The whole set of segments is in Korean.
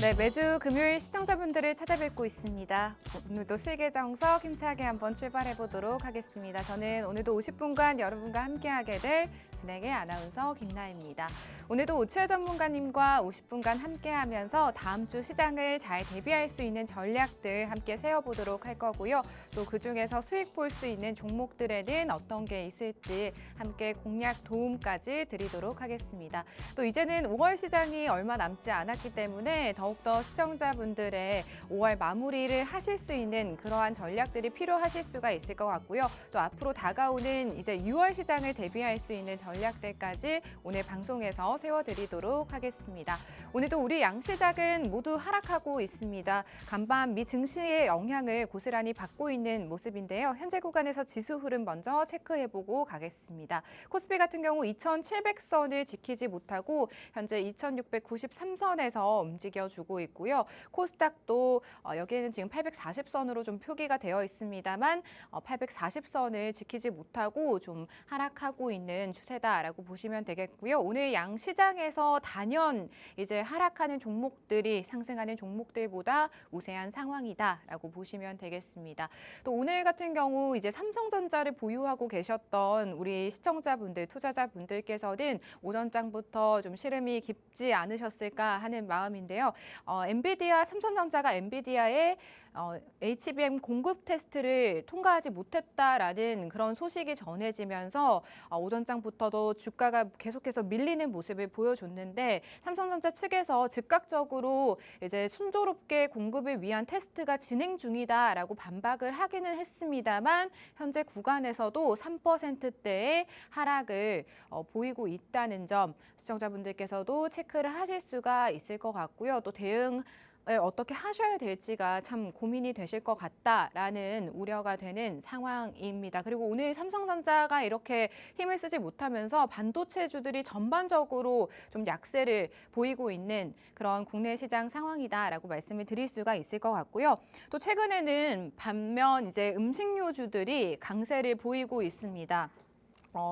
네, 매주 금요일 시청자분들을 찾아뵙고 있습니다. 오늘도 실계 정석 힘차게 한번 출발해 보도록 하겠습니다. 저는 오늘도 50분간 여러분과 함께하게 될 진행의 아나운서 김나혜입니다. 오늘도 오치열 전문가님과 50분간 함께하면서 다음 주 시장을 잘 대비할 수 있는 전략들 함께 세워보도록 할 거고요. 또 그중에서 수익 볼 수 있는 종목들에는 어떤 게 있을지 함께 공략 도움까지 드리도록 하겠습니다. 또 이제는 5월 시장이 얼마 남지 않았기 때문에 더욱더 시청자분들의 5월 마무리를 하실 수 있는 그러한 전략들이 필요하실 수가 있을 것 같고요. 또 앞으로 다가오는 이제 6월 시장을 대비할 수 있는 전략들까지 오늘 방송에서 세워드리도록 하겠습니다. 오늘도 우리 양시장은 모두 하락하고 있습니다. 간밤 미 증시의 영향을 고스란히 받고 있는 모습인데요. 현재 구간에서 지수 흐름 먼저 체크해보고 가겠습니다. 코스피 같은 경우 2,700선을 지키지 못하고 현재 2,693선에서 움직여주고 있고요. 코스닥도 여기에는 지금 840선으로 좀 표기가 되어 있습니다만 840선을 지키지 못하고 좀 하락하고 있는 추세다라고 보시면 되겠고요. 오늘 양 시장에서 단연 이제 하락하는 종목들이 상승하는 종목들보다 우세한 상황이다라고 보시면 되겠습니다. 또 오늘 같은 경우 이제 삼성전자를 보유하고 계셨던 우리 시청자분들, 투자자분들께서는 오전장부터 좀 시름이 깊지 않으셨을까 하는 마음인데요. 삼성전자가 엔비디아의 HBM 공급 테스트를 통과하지 못했다라는 그런 소식이 전해지면서 오전장부터도 주가가 계속해서 밀리는 모습을 보여줬는데 삼성전자 측에서 즉각적으로 이제 순조롭게 공급을 위한 테스트가 진행 중이다라고 반박을 하기는 했습니다만 현재 구간에서도 3%대의 하락을 보이고 있다는 점 시청자분들께서도 체크를 하실 수가 있을 것 같고요. 또 대응 어떻게 하셔야 될지가 참 고민이 되실 것 같다라는 우려가 되는 상황입니다. 그리고 오늘 삼성전자가 이렇게 힘을 쓰지 못하면서 반도체주들이 전반적으로 좀 약세를 보이고 있는 그런 국내 시장 상황이다라고 말씀을 드릴 수가 있을 것 같고요. 또 최근에는 반면 이제 음식료주들이 강세를 보이고 있습니다.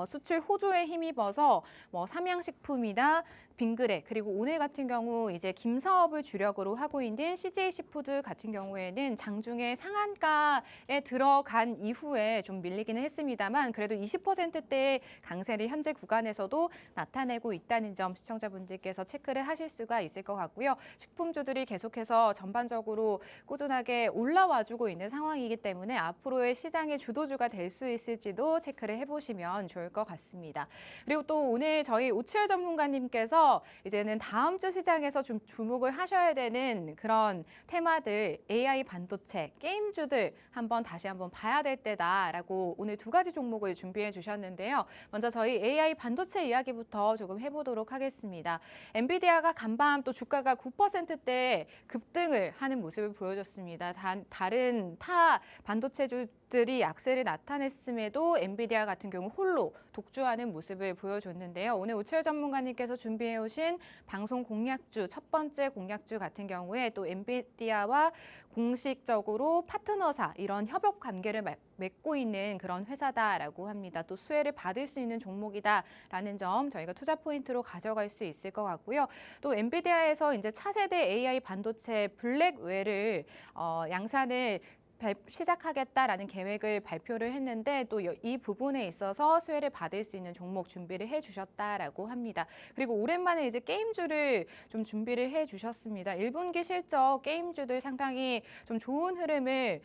수출 호조에 힘입어서 삼양식품이나 빙그레 그리고 오늘 같은 경우 이제 김사업을 주력으로 하고 있는 CJ시푸드 같은 경우에는 장중에 상한가에 들어간 이후에 좀 밀리기는 했습니다만 그래도 20%대의 강세를 현재 구간에서도 나타내고 있다는 점 시청자분들께서 체크를 하실 수가 있을 것 같고요. 식품주들이 계속해서 전반적으로 꾸준하게 올라와주고 있는 상황이기 때문에 앞으로의 시장의 주도주가 될 수 있을지도 체크를 해보시면 좋을 것 같습니다. 그리고 또 오늘 저희 오치열 전문가님께서 이제는 다음 주 시장에서 좀 주목을 하셔야 되는 그런 테마들 AI 반도체, 게임주들 다시 한번 봐야 될 때다라고 오늘 두 가지 종목을 준비해 주셨는데요. 먼저 저희 AI 반도체 이야기부터 조금 해보도록 하겠습니다. 엔비디아가 간밤 또 주가가 9%대 급등을 하는 모습을 보여줬습니다. 다른 타 반도체주들이 약세를 나타냈음에도 엔비디아 같은 경우 홀로 독주하는 모습을 보여줬는데요. 오늘 오치열 전문가님께서 준비해 오신 방송 공략주, 첫 번째 공략주 같은 경우에 또 엔비디아와 공식적으로 파트너사, 이런 협업 관계를 맺고 있는 그런 회사다라고 합니다. 또 수혜를 받을 수 있는 종목이다라는 점 저희가 투자 포인트로 가져갈 수 있을 것 같고요. 또 엔비디아에서 이제 차세대 AI 반도체 블랙웰을 양산을 시작하겠다라는 계획을 발표를 했는데 또 이 부분에 있어서 수혜를 받을 수 있는 종목 준비를 해주셨다라고 합니다. 그리고 오랜만에 이제 게임주를 좀 준비를 해주셨습니다. 1분기 실적 게임주들 상당히 좀 좋은 흐름을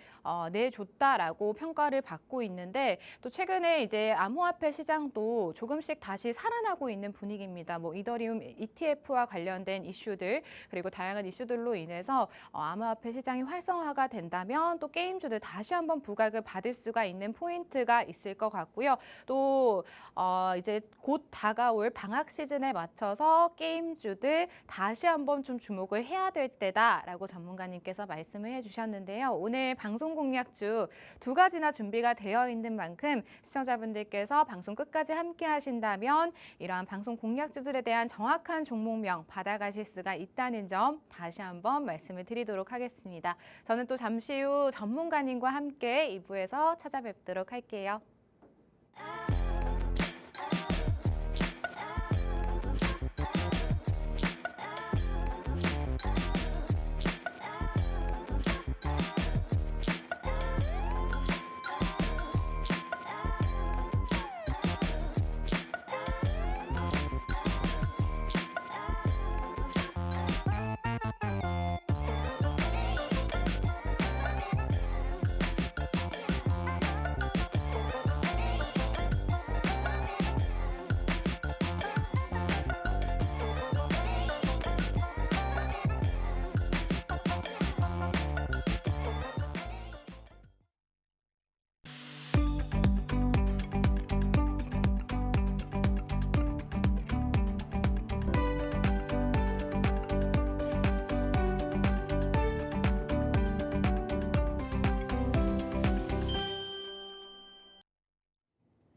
내줬다라고 평가를 받고 있는데 또 최근에 이제 암호화폐 시장도 조금씩 다시 살아나고 있는 분위기입니다. 이더리움 ETF와 관련된 이슈들 그리고 다양한 이슈들로 인해서 암호화폐 시장이 활성화가 된다면 또 게임주들 다시 한번 부각을 받을 수가 있는 포인트가 있을 것 같고요. 또 이제 곧 다가올 방학 시즌에 맞춰서 게임주들 다시 한번 좀 주목을 해야 될 때다라고 전문가님께서 말씀을 해주셨는데요. 오늘 방송 공략주 두 가지나 준비가 되어 있는 만큼 시청자분들께서 방송 끝까지 함께 하신다면 이러한 방송 공략주들에 대한 정확한 종목명 받아가실 수가 있다는 점 다시 한번 말씀을 드리도록 하겠습니다. 저는 또 잠시 후 전문가님과 함께 2부에서 찾아뵙도록 할게요.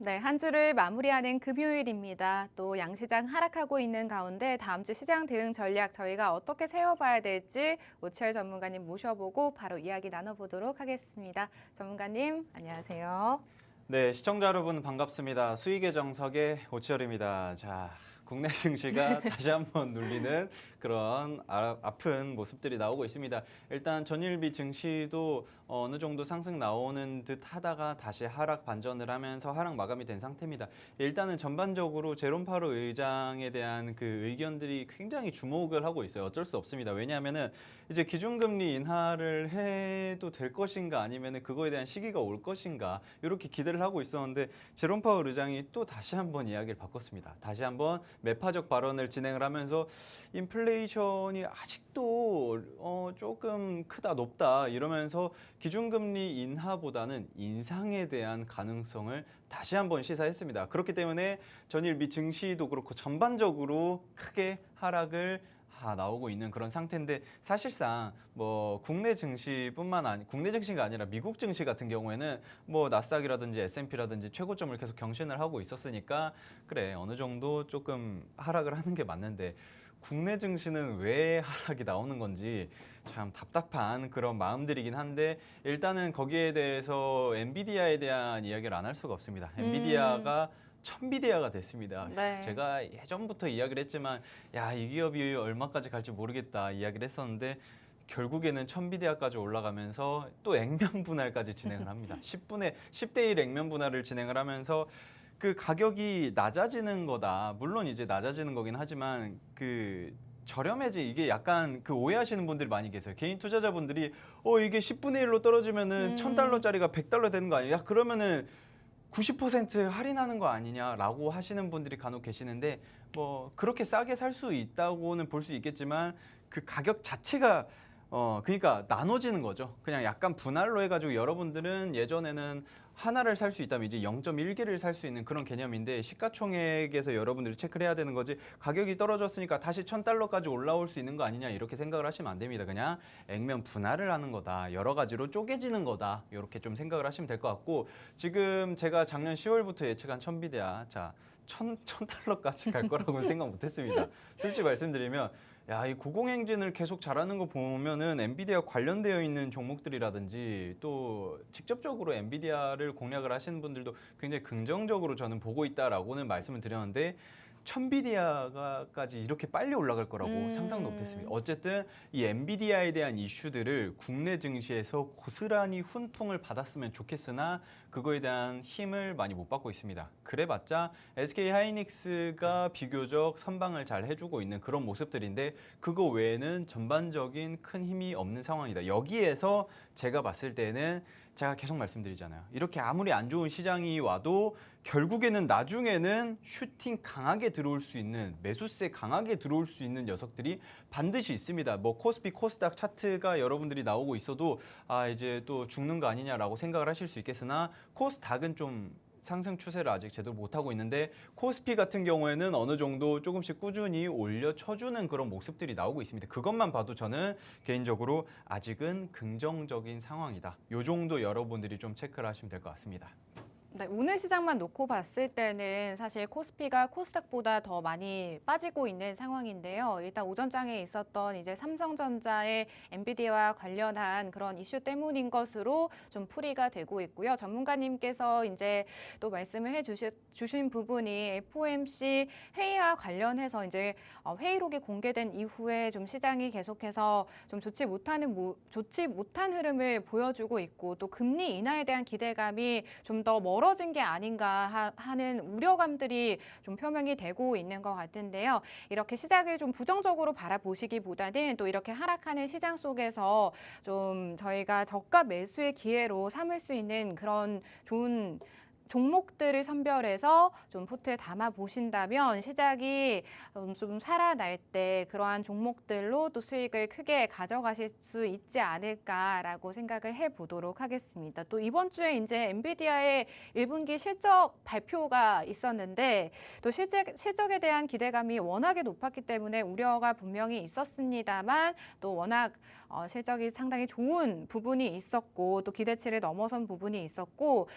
네, 한 주를 마무리하는 금요일입니다. 또 양시장 하락하고 있는 가운데 다음 주 시장 대응 전략 저희가 어떻게 세워봐야 될지 오치열 전문가님 모셔보고 바로 이야기 나눠보도록 하겠습니다. 전문가님, 안녕하세요. 네, 시청자 여러분 반갑습니다. 수익의 정석의 오치열입니다. 자, 국내 증시가 다시 한번 눌리는 그런 아픈 모습들이 나오고 있습니다. 일단 전일비 증시도 어느 정도 상승 나오는 듯 하다가 다시 하락 반전을 하면서 하락 마감이 된 상태입니다. 일단은 전반적으로 제롬 파월 의장에 대한 그 의견들이 굉장히 주목을 하고 있어요. 어쩔 수 없습니다. 왜냐하면은 이제 기준금리 인하를 해도 될 것인가 아니면은 그거에 대한 시기가 올 것인가 이렇게 기대를 하고 있었는데 제롬 파월 의장이 또 다시 한번 이야기를 바꿨습니다. 다시 한번 매파적 발언을 진행을 하면서 인플레이션이 아직도 조금 크다 높다 이러면서 기준금리 인하보다는 인상에 대한 가능성을 다시 한번 시사했습니다. 그렇기 때문에 전일 미 증시도 그렇고 전반적으로 크게 하락을 나오고 있는 그런 상태인데 사실상 뭐 국내 증시뿐만 아니 국내 증시가 아니라 미국 증시 같은 경우에는 뭐 나스닥이라든지 S&P라든지 최고점을 계속 경신을 하고 있었으니까 그래 어느 정도 조금 하락을 하는 게 맞는데 국내 증시는 왜 하락이 나오는 건지 참 답답한 그런 마음들이긴 한데 일단은 거기에 대해서 엔비디아에 대한 이야기를 안 할 수가 없습니다. 엔비디아가 천비디아가 됐습니다. 네. 제가 예전부터 이야기를 했지만 야, 이 기업이 얼마까지 갈지 모르겠다 이야기를 했었는데 결국에는 천비디아까지 올라가면서 또 액면 분할까지 진행을 합니다. 10대 1 액면 분할을 진행을 하면서 그 가격이 낮아지는 거다. 물론 이제 낮아지는 거긴 하지만 그 저렴해지 이게 약간 그 오해하시는 분들이 많이 계세요. 개인 투자자분들이 이게 10분의 1로 떨어지면은 1,000달러짜리가 100달러 되는 거 아니야? 야, 그러면은 90% 할인하는 거 아니냐라고 하시는 분들이 간혹 계시는데 뭐 그렇게 싸게 살 수 있다고는 볼 수 있겠지만 그 가격 자체가 그러니까 나눠지는 거죠. 그냥 약간 분할로 해가지고 여러분들은 예전에는 하나를 살 수 있다면 이제 0.1개를 살 수 있는 그런 개념인데 시가총액에서 여러분들이 체크를 해야 되는 거지 가격이 떨어졌으니까 다시 1,000달러까지 올라올 수 있는 거 아니냐 이렇게 생각을 하시면 안 됩니다. 그냥 액면 분할을 하는 거다. 여러 가지로 쪼개지는 거다. 이렇게 좀 생각을 하시면 될 것 같고 지금 제가 작년 10월부터 예측한 천비대야 자 1,000달러까지 갈 거라고는 생각 못했습니다. 솔직히 말씀드리면 야, 이 고공행진을 계속 잘하는 거 보면은 엔비디아 관련되어 있는 종목들이라든지 또 직접적으로 엔비디아를 공략을 하시는 분들도 굉장히 긍정적으로 저는 보고 있다라고는 말씀을 드렸는데 천비디아까지 이렇게 빨리 올라갈 거라고 상상도 못했습니다. 어쨌든 이 엔비디아에 대한 이슈들을 국내 증시에서 고스란히 훈풍을 받았으면 좋겠으나 그거에 대한 힘을 많이 못 받고 있습니다. 그래봤자 SK 하이닉스가 비교적 선방을 잘 해주고 있는 그런 모습들인데 그거 외에는 전반적인 큰 힘이 없는 상황이다. 여기에서 제가 봤을 때는 제가 계속 말씀드리잖아요. 이렇게 아무리 안 좋은 시장이 와도 결국에는 나중에는 슈팅 강하게 들어올 수 있는 매수세 강하게 들어올 수 있는 녀석들이 반드시 있습니다. 뭐 코스피 코스닥 차트가 여러분들이 나오고 있어도 이제 또 죽는 거 아니냐라고 생각을 하실 수 있겠으나 코스닥은 좀 상승 추세를 아직 제대로 못하고 있는데 코스피 같은 경우에는 어느 정도 조금씩 꾸준히 올려쳐주는 그런 모습들이 나오고 있습니다. 그것만 봐도 저는 개인적으로 아직은 긍정적인 상황이다. 이 정도 여러분들이 좀 체크를 하시면 될 것 같습니다. 네, 오늘 시장만 놓고 봤을 때는 사실 코스피가 코스닥보다 더 많이 빠지고 있는 상황인데요. 일단 오전장에 있었던 이제 삼성전자의 엔비디아와 관련한 그런 이슈 때문인 것으로 좀 풀이가 되고 있고요. 전문가님께서 이제 또 말씀을 주신 부분이 FOMC 회의와 관련해서 이제 회의록이 공개된 이후에 좀 시장이 계속해서 좀 좋지 못한 흐름을 보여주고 있고 또 금리 인하에 대한 기대감이 좀 더 멀어진 게 아닌가 하는 우려감들이 좀 표명이 되고 있는 것 같은데요. 이렇게 시장을 좀 부정적으로 바라보시기보다는 또 이렇게 하락하는 시장 속에서 좀 저희가 저가 매수의 기회로 삼을 수 있는 그런 좋은 종목들을 선별해서 좀 포트에 담아 보신다면 시작이 좀 살아날 때 그러한 종목들로 또 수익을 크게 가져가실 수 있지 않을까라고 생각을 해보도록 하겠습니다. 또 이번 주에 이제 엔비디아의 1분기 실적 발표가 있었는데 또 실적에 대한 기대감이 워낙에 높았기 때문에 우려가 분명히 있었습니다만 또 워낙 실적이 상당히 좋은 부분이 있었고 또 기대치를 넘어선 부분이 있었고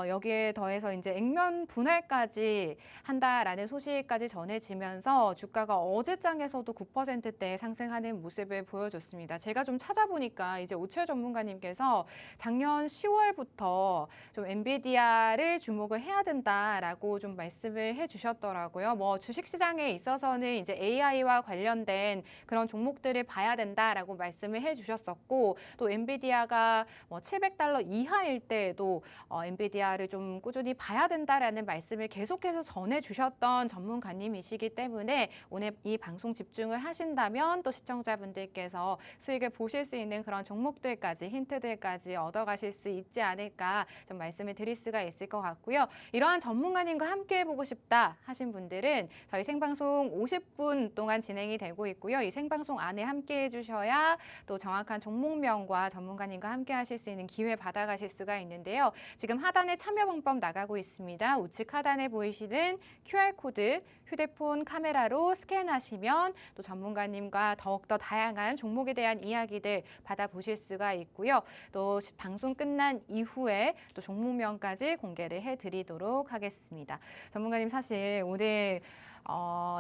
여기에 더 더해서 이제 액면 분할까지 한다라는 소식까지 전해지면서 주가가 어제장에서도 9%대 상승하는 모습을 보여줬습니다. 제가 좀 찾아보니까 이제 오채 전문가님께서 작년 10월부터 좀 엔비디아를 주목을 해야 된다라고 좀 말씀을 해주셨더라고요. 뭐 주식시장에 있어서는 이제 AI와 관련된 그런 종목들을 봐야 된다라고 말씀을 해주셨었고 또 엔비디아가 뭐 $700 이하일 때에도 엔비디아를 좀 꾸준히 봐야 된다라는 말씀을 계속해서 전해주셨던 전문가님이시기 때문에 오늘 이 방송 집중을 하신다면 또 시청자분들께서 수익을 보실 수 있는 그런 종목들까지 힌트들까지 얻어가실 수 있지 않을까 좀 말씀을 드릴 수가 있을 것 같고요. 이러한 전문가님과 함께 해보고 싶다 하신 분들은 저희 생방송 50분 동안 진행이 되고 있고요. 이 생방송 안에 함께 해주셔야 또 정확한 종목명과 전문가님과 함께 하실 수 있는 기회 받아가실 수가 있는데요. 지금 하단에 참여 방법 나가고 있습니다. 우측 하단에 보이시는 QR코드 휴대폰 카메라로 스캔하시면 또 전문가님과 더욱더 다양한 종목에 대한 이야기들 받아보실 수가 있고요. 또 방송 끝난 이후에 또 종목명까지 공개를 해드리도록 하겠습니다. 전문가님 사실 오늘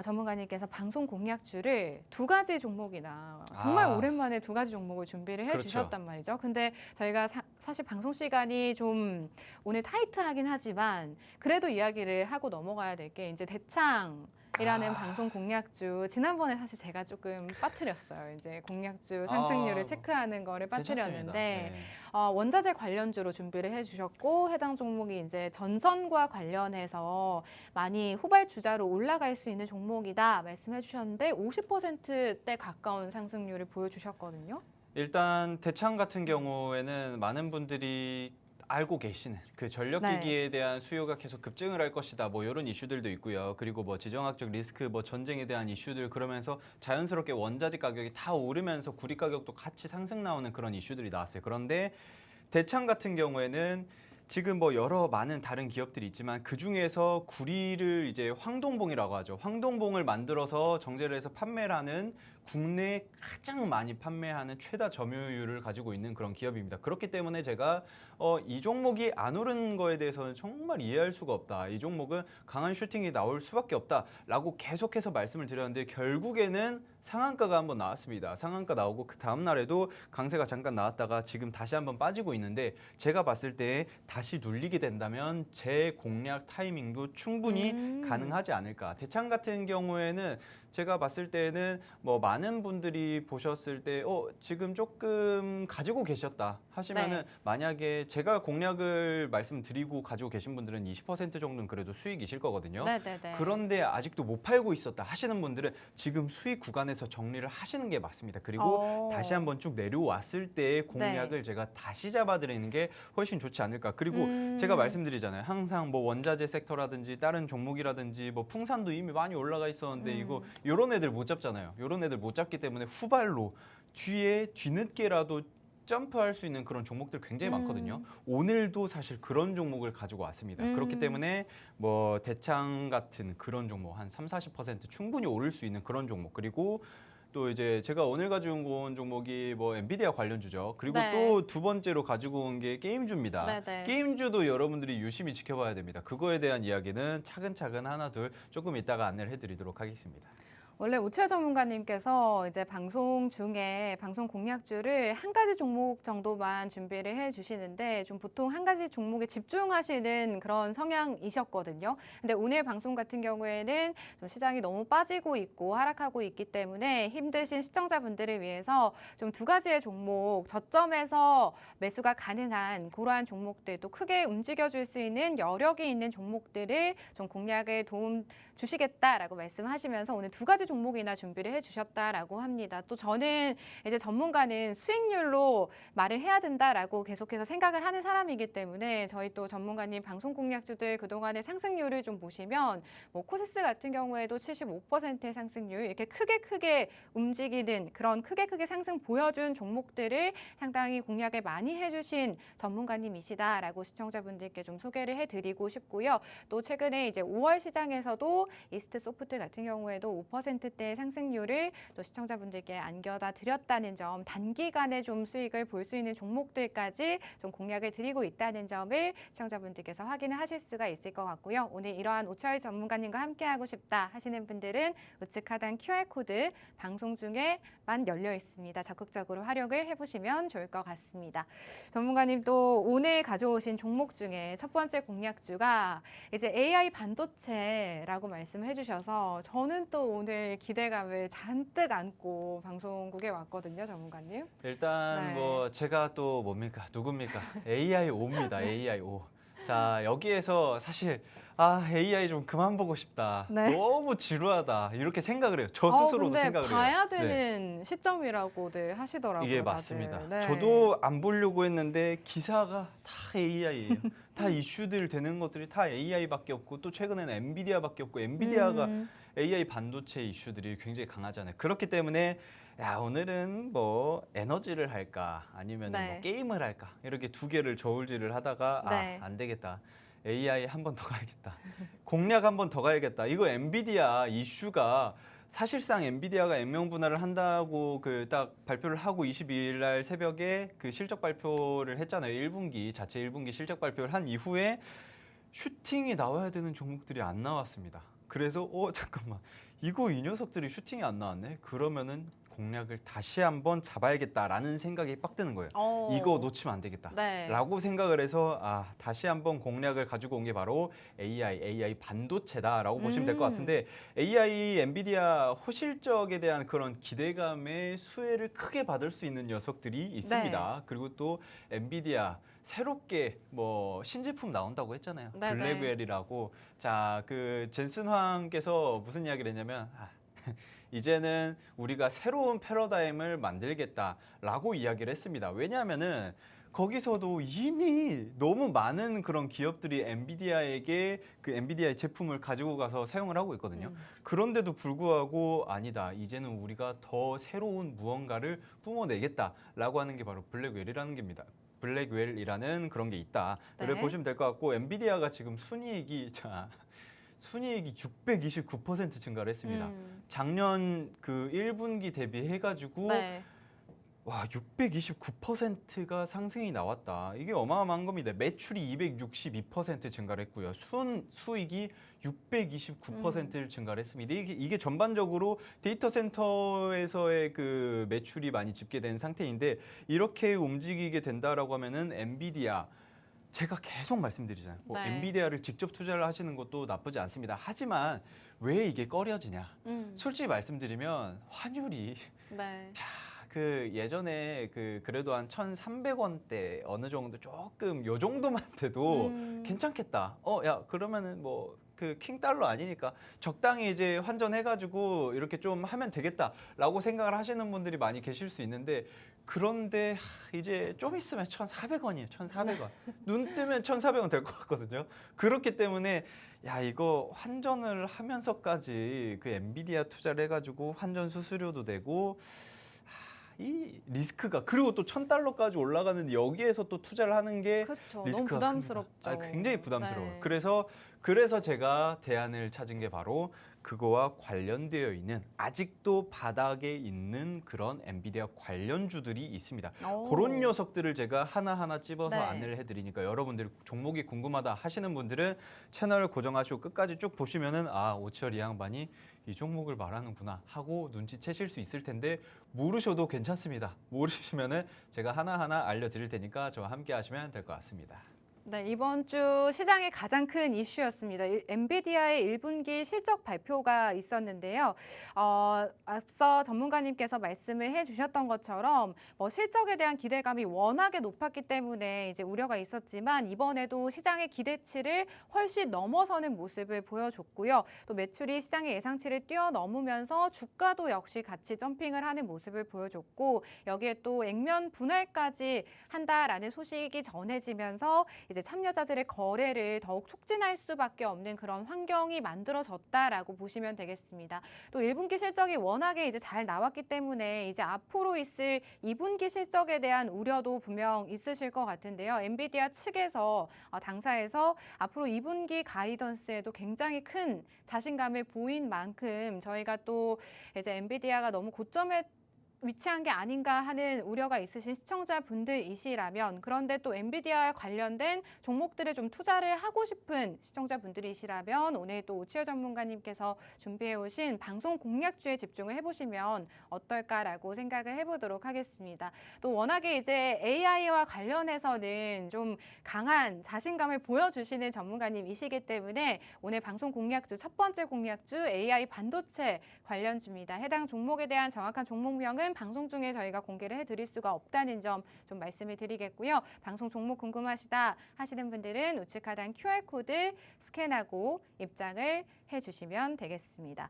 전문가님께서 방송 공략주를 2가지 종목이나 정말 오랜만에 2가지 종목을 준비를 해주셨단 말이죠. 근데 저희가 사실 방송 시간이 좀 오늘 타이트하긴 하지만 그래도 이야기를 하고 넘어가야 될 게 이제 대창이라는 방송 공략주 지난번에 사실 제가 조금 빠뜨렸어요. 이제 공략주 상승률을 체크하는 거를 빠뜨렸는데 네. 원자재 관련주로 준비를 해주셨고 해당 종목이 이제 전선과 관련해서 많이 후발주자로 올라갈 수 있는 종목이다 말씀해 주셨는데 50%대 가까운 상승률을 보여주셨거든요. 일단 대창 같은 경우에는 많은 분들이 알고 계시는 그 전력기기에 대한 수요가 계속 급증을 할 것이다. 뭐 이런 이슈들도 있고요. 그리고 뭐 지정학적 리스크, 뭐 전쟁에 대한 이슈들 그러면서 자연스럽게 원자재 가격이 다 오르면서 구리 가격도 같이 상승 나오는 그런 이슈들이 나왔어요. 그런데 대창 같은 경우에는 지금 뭐 여러 많은 다른 기업들이 있지만 그 중에서 구리를 이제 황동봉이라고 하죠. 황동봉을 만들어서 정제를 해서 판매를 하는 국내에 가장 많이 판매하는 최다 점유율을 가지고 있는 그런 기업입니다. 그렇기 때문에 제가 이 종목이 안 오른 거에 대해서는 정말 이해할 수가 없다. 이 종목은 강한 슈팅이 나올 수밖에 없다라고 계속해서 말씀을 드렸는데 결국에는 상한가가 한번 나왔습니다. 상한가 나오고 그 다음 날에도 강세가 잠깐 나왔다가 지금 다시 한번 빠지고 있는데 제가 봤을 때 다시 눌리게 된다면 제 공략 타이밍도 충분히 가능하지 않을까. 대창 같은 경우에는 제가 봤을 때는 뭐 많은 분들이 보셨을 때 지금 조금 가지고 계셨다 하시면은 만약에 제가 공략을 말씀드리고 가지고 계신 분들은 20% 정도는 그래도 수익이실 거거든요. 그런데 아직도 못 팔고 있었다 하시는 분들은 지금 수익 구간에서 정리를 하시는 게 맞습니다. 그리고 다시 한번 쭉 내려왔을 때 공략을 제가 다시 잡아드리는 게 훨씬 좋지 않을까. 그리고 제가 말씀드리잖아요. 항상 뭐 원자재 섹터라든지 다른 종목이라든지 뭐 풍산도 이미 많이 올라가 있었는데 이거 요런 애들 못 잡잖아요. 요런 애들 못 잡기 때문에 후발로 뒤늦게라도 점프할 수 있는 그런 종목들 굉장히 많거든요. 오늘도 사실 그런 종목을 가지고 왔습니다. 그렇기 때문에 뭐 대창 같은 그런 종목 한 30-40% 충분히 오를 수 있는 그런 종목 그리고 또 이제 제가 오늘 가지고 온 종목이 뭐 엔비디아 관련주죠. 그리고 또 2번째로 가지고 온 게 게임주입니다. 게임주도 여러분들이 유심히 지켜봐야 됩니다. 그거에 대한 이야기는 차근차근 하나 둘 조금 이따가 안내를 해드리도록 하겠습니다. 원래 우채 전문가님께서 이제 방송 중에 방송 공략주를 한 가지 종목 정도만 준비를 해주시는데 좀 보통 한 가지 종목에 집중하시는 그런 성향이셨거든요. 근데 오늘 방송 같은 경우에는 좀 시장이 너무 빠지고 있고 하락하고 있기 때문에 힘드신 시청자분들을 위해서 좀 2가지의 종목 저점에서 매수가 가능한 그러한 종목들도 크게 움직여줄 수 있는 여력이 있는 종목들을 좀 공략에 도움 주시겠다라고 말씀하시면서 오늘 2가지 종목이나 준비를 해주셨다라고 합니다. 또 저는 이제 전문가는 수익률로 말을 해야 된다라고 계속해서 생각을 하는 사람이기 때문에 저희 또 전문가님 방송 공략주들 그동안의 상승률을 좀 보시면 뭐 코스스 같은 경우에도 75%의 상승률 이렇게 크게 움직이는 그런 크게 상승 보여준 종목들을 상당히 공략을 많이 해주신 전문가님이시다라고 시청자분들께 좀 소개를 해드리고 싶고요. 또 최근에 이제 5월 시장에서도 이스트 소프트 같은 경우에도 5% 4%대의 상승률을 또 시청자분들께 안겨다 드렸다는 점, 단기간에 좀 수익을 볼 수 있는 종목들까지 좀 공략을 드리고 있다는 점을 시청자분들께서 확인을 하실 수가 있을 것 같고요. 오늘 이러한 오철 전문가님과 함께하고 싶다 하시는 분들은 우측 하단 QR코드 방송 중에만 열려 있습니다. 적극적으로 활용을 해보시면 좋을 것 같습니다. 전문가님 또 오늘 가져오신 종목 중에 첫 번째 공략주가 이제 AI 반도체라고 말씀해 주셔서 저는 또 오늘 기대감을 잔뜩 안고 방송국에 왔거든요, 전문가님. 일단 네. 뭐 제가 또 뭡니까? 누굽니까? AI5입니다. AI5. 자, 여기에서 사실 AI 좀 그만 보고 싶다. 네. 너무 지루하다. 이렇게 생각을 해요. 저 스스로도 근데 생각을 해요. 봐야 네. 되는 시점이라고들 하시더라고요. 이게 다들. 맞습니다. 네. 저도 안 보려고 했는데 기사가 다 AI예요. 다 이슈들 되는 것들이 다 AI밖에 없고 또 최근에는 엔비디아밖에 없고 엔비디아가 AI 반도체 이슈들이 굉장히 강하잖아요. 그렇기 때문에 야, 오늘은 뭐 에너지를 할까 아니면 네. 뭐 게임을 할까 이렇게 두 개를 저울질을 하다가 네. 안 되겠다. AI 한 번 더 가야겠다. 공략 한 번 더 가야겠다. 이거 엔비디아 이슈가 사실상 엔비디아가 액면 분할을 한다고 그 딱 발표를 하고 22일 날 새벽에 그 실적 발표를 했잖아요. 1분기 자체 1분기 실적 발표를 한 이후에 슈팅이 나와야 되는 종목들이 안 나왔습니다. 그래서 잠깐만 이거 이 녀석들이 슈팅이 안 나왔네. 그러면은 공략을 다시 한번 잡아야겠다라는 생각이 빡 드는 거예요. 이거 놓치면 안 되겠다. 네. 라고 생각을 해서 다시 한번 공략을 가지고 온 게 바로 AI 반도체다라고 보시면 될 것 같은데 AI 엔비디아 호실적에 대한 그런 기대감의 수혜를 크게 받을 수 있는 녀석들이 있습니다. 네. 그리고 또 엔비디아 새롭게 뭐 신제품 나온다고 했잖아요. 네, 블랙웰이라고. 자, 그 젠슨 황께서 무슨 이야기를 했냐면 이제는 우리가 새로운 패러다임을 만들겠다라고 이야기를 했습니다. 왜냐하면은 거기서도 이미 너무 많은 그런 기업들이 엔비디아에게 그 엔비디아의 제품을 가지고 가서 사용을 하고 있거든요. 그런데도 불구하고 아니다. 이제는 우리가 더 새로운 무언가를 뿜어내겠다라고 하는 게 바로 블랙웰이라는 겁니다. 블랙웰이라는 그런 게 있다를 네. 보시면 될 것 같고 엔비디아가 지금 순이익이 629% 증가를 했습니다. 작년 그 1분기 대비해가지고 네. 와 629%가 상승이 나왔다. 이게 어마어마한 겁니다. 매출이 262% 증가를 했고요. 순수익이 629%를 증가를 했습니다. 이게 전반적으로 데이터 센터에서의 그 매출이 많이 집계된 상태인데 이렇게 움직이게 된다라고 하면은 엔비디아 제가 계속 말씀드리잖아요. 뭐 네. 엔비디아를 직접 투자를 하시는 것도 나쁘지 않습니다. 하지만 왜 이게 꺼려지냐? 솔직히 말씀드리면 환율이 네. 그 예전에 그래도 한 1,300원대 어느 정도 조금 요 정도만 돼도 괜찮겠다. 야 그러면은 뭐 그 킹달러 아니니까 적당히 이제 환전해가지고 이렇게 좀 하면 되겠다라고 생각을 하시는 분들이 많이 계실 수 있는데 그런데 이제 좀 있으면 1,400원이에요. 1,400원. 눈 뜨면 1,400원 될 것 같거든요. 그렇기 때문에 야 이거 환전을 하면서까지 그 엔비디아 투자를 해가지고 환전 수수료도 내고 이 리스크가 그리고 또 1,000달러까지 올라가는데 여기에서 또 투자를 하는 게 그렇죠. 너무 리스크가 부담스럽죠. 굉장히 부담스러워요. 네. 그래서 제가 대안을 찾은 게 바로 그거와 관련되어 있는 아직도 바닥에 있는 그런 엔비디아 관련주들이 있습니다. 그런 녀석들을 제가 하나하나 찝어서 네. 안내를 해드리니까 여러분들이 종목이 궁금하다 하시는 분들은 채널을 고정하시고 끝까지 쭉 보시면은 오치열 이 양반이 이 종목을 말하는구나 하고 눈치채실 수 있을 텐데 모르셔도 괜찮습니다. 모르시면은 제가 하나하나 알려드릴 테니까 저와 함께 하시면 될 것 같습니다. 네, 이번 주 시장의 가장 큰 이슈였습니다. 엔비디아의 1분기 실적 발표가 있었는데요. 앞서 전문가님께서 말씀을 해주셨던 것처럼 실적에 대한 기대감이 워낙에 높았기 때문에 이제 우려가 있었지만 이번에도 시장의 기대치를 훨씬 넘어서는 모습을 보여줬고요. 또 매출이 시장의 예상치를 뛰어넘으면서 주가도 역시 같이 점핑을 하는 모습을 보여줬고 여기에 또 액면 분할까지 한다라는 소식이 전해지면서 이제 이제 참여자들의 거래를 더욱 촉진할 수밖에 없는 그런 환경이 만들어졌다라고 보시면 되겠습니다. 또 1분기 실적이 워낙에 이제 잘 나왔기 때문에 이제 앞으로 있을 2분기 실적에 대한 우려도 분명 있으실 것 같은데요. 엔비디아 측에서 당사에서 앞으로 2분기 가이던스에도 굉장히 큰 자신감을 보인 만큼 저희가 또 이제 엔비디아가 너무 고점에 위치한 게 아닌가 하는 우려가 있으신 시청자분들이시라면, 그런데 또 엔비디아 관련된 종목들에 좀 투자를 하고 싶은 시청자분들이시라면 오늘 또 오치열 전문가님께서 준비해 오신 방송 공략주에 집중을 해보시면 어떨까라고 생각을 해보도록 하겠습니다. 또 워낙에 이제 AI와 관련해서는 좀 강한 자신감을 보여주시는 전문가님이시기 때문에 오늘 방송 공략주 첫 번째 공략주 AI 반도체 관련주입니다. 해당 종목에 대한 정확한 종목명은 방송 중에 저희가 공개를 해드릴 수가 없다는 점 좀 말씀을 드리겠고요. 방송 종목 궁금하시다 하시는 분들은 우측 하단 QR코드 스캔하고 입장을 해주시면 되겠습니다.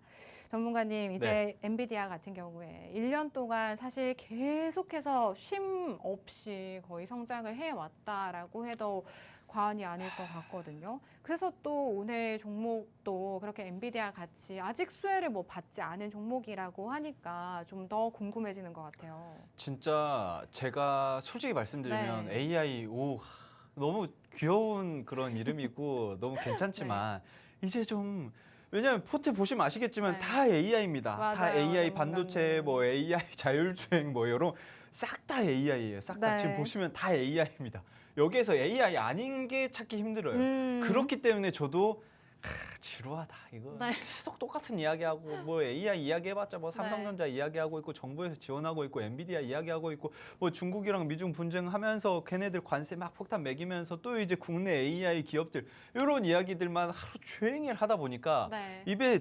전문가님, 이제 엔비디아 같은 경우에 1년 동안 사실 계속해서 쉼 없이 거의 성장을 해왔다라고 해도 과언이 아닐 것 같거든요. 그래서 또 오늘 종목도 그렇게 엔비디아 같이 아직 수혜를 뭐 받지 않은 종목이라고 하니까 좀 더 궁금해지는 것 같아요. 진짜 제가 솔직히 말씀드리면 AI 너무 귀여운 그런 이름이고 너무 괜찮지만 이제 좀 왜냐하면 포트 보시면 아시겠지만 다 AI입니다. 다 맞아요, AI 전문가님. 반도체, 뭐 AI 자율주행 뭐 이런 싹 다 AI예요. 싹 다 지금 보시면 다 AI입니다. 여기에서 AI 아닌 게 찾기 힘들어요. 그렇기 때문에 저도 지루하다. 이거 계속 똑같은 이야기하고 뭐 AI 이야기해봤자 뭐 삼성전자 이야기하고 있고 정부에서 지원하고 있고 엔비디아 이야기하고 있고 뭐 중국이랑 미중 분쟁하면서 걔네들 관세 막 폭탄 매기면서 또 이제 국내 AI 기업들 이런 이야기들만 하루 종일 하다 보니까 입에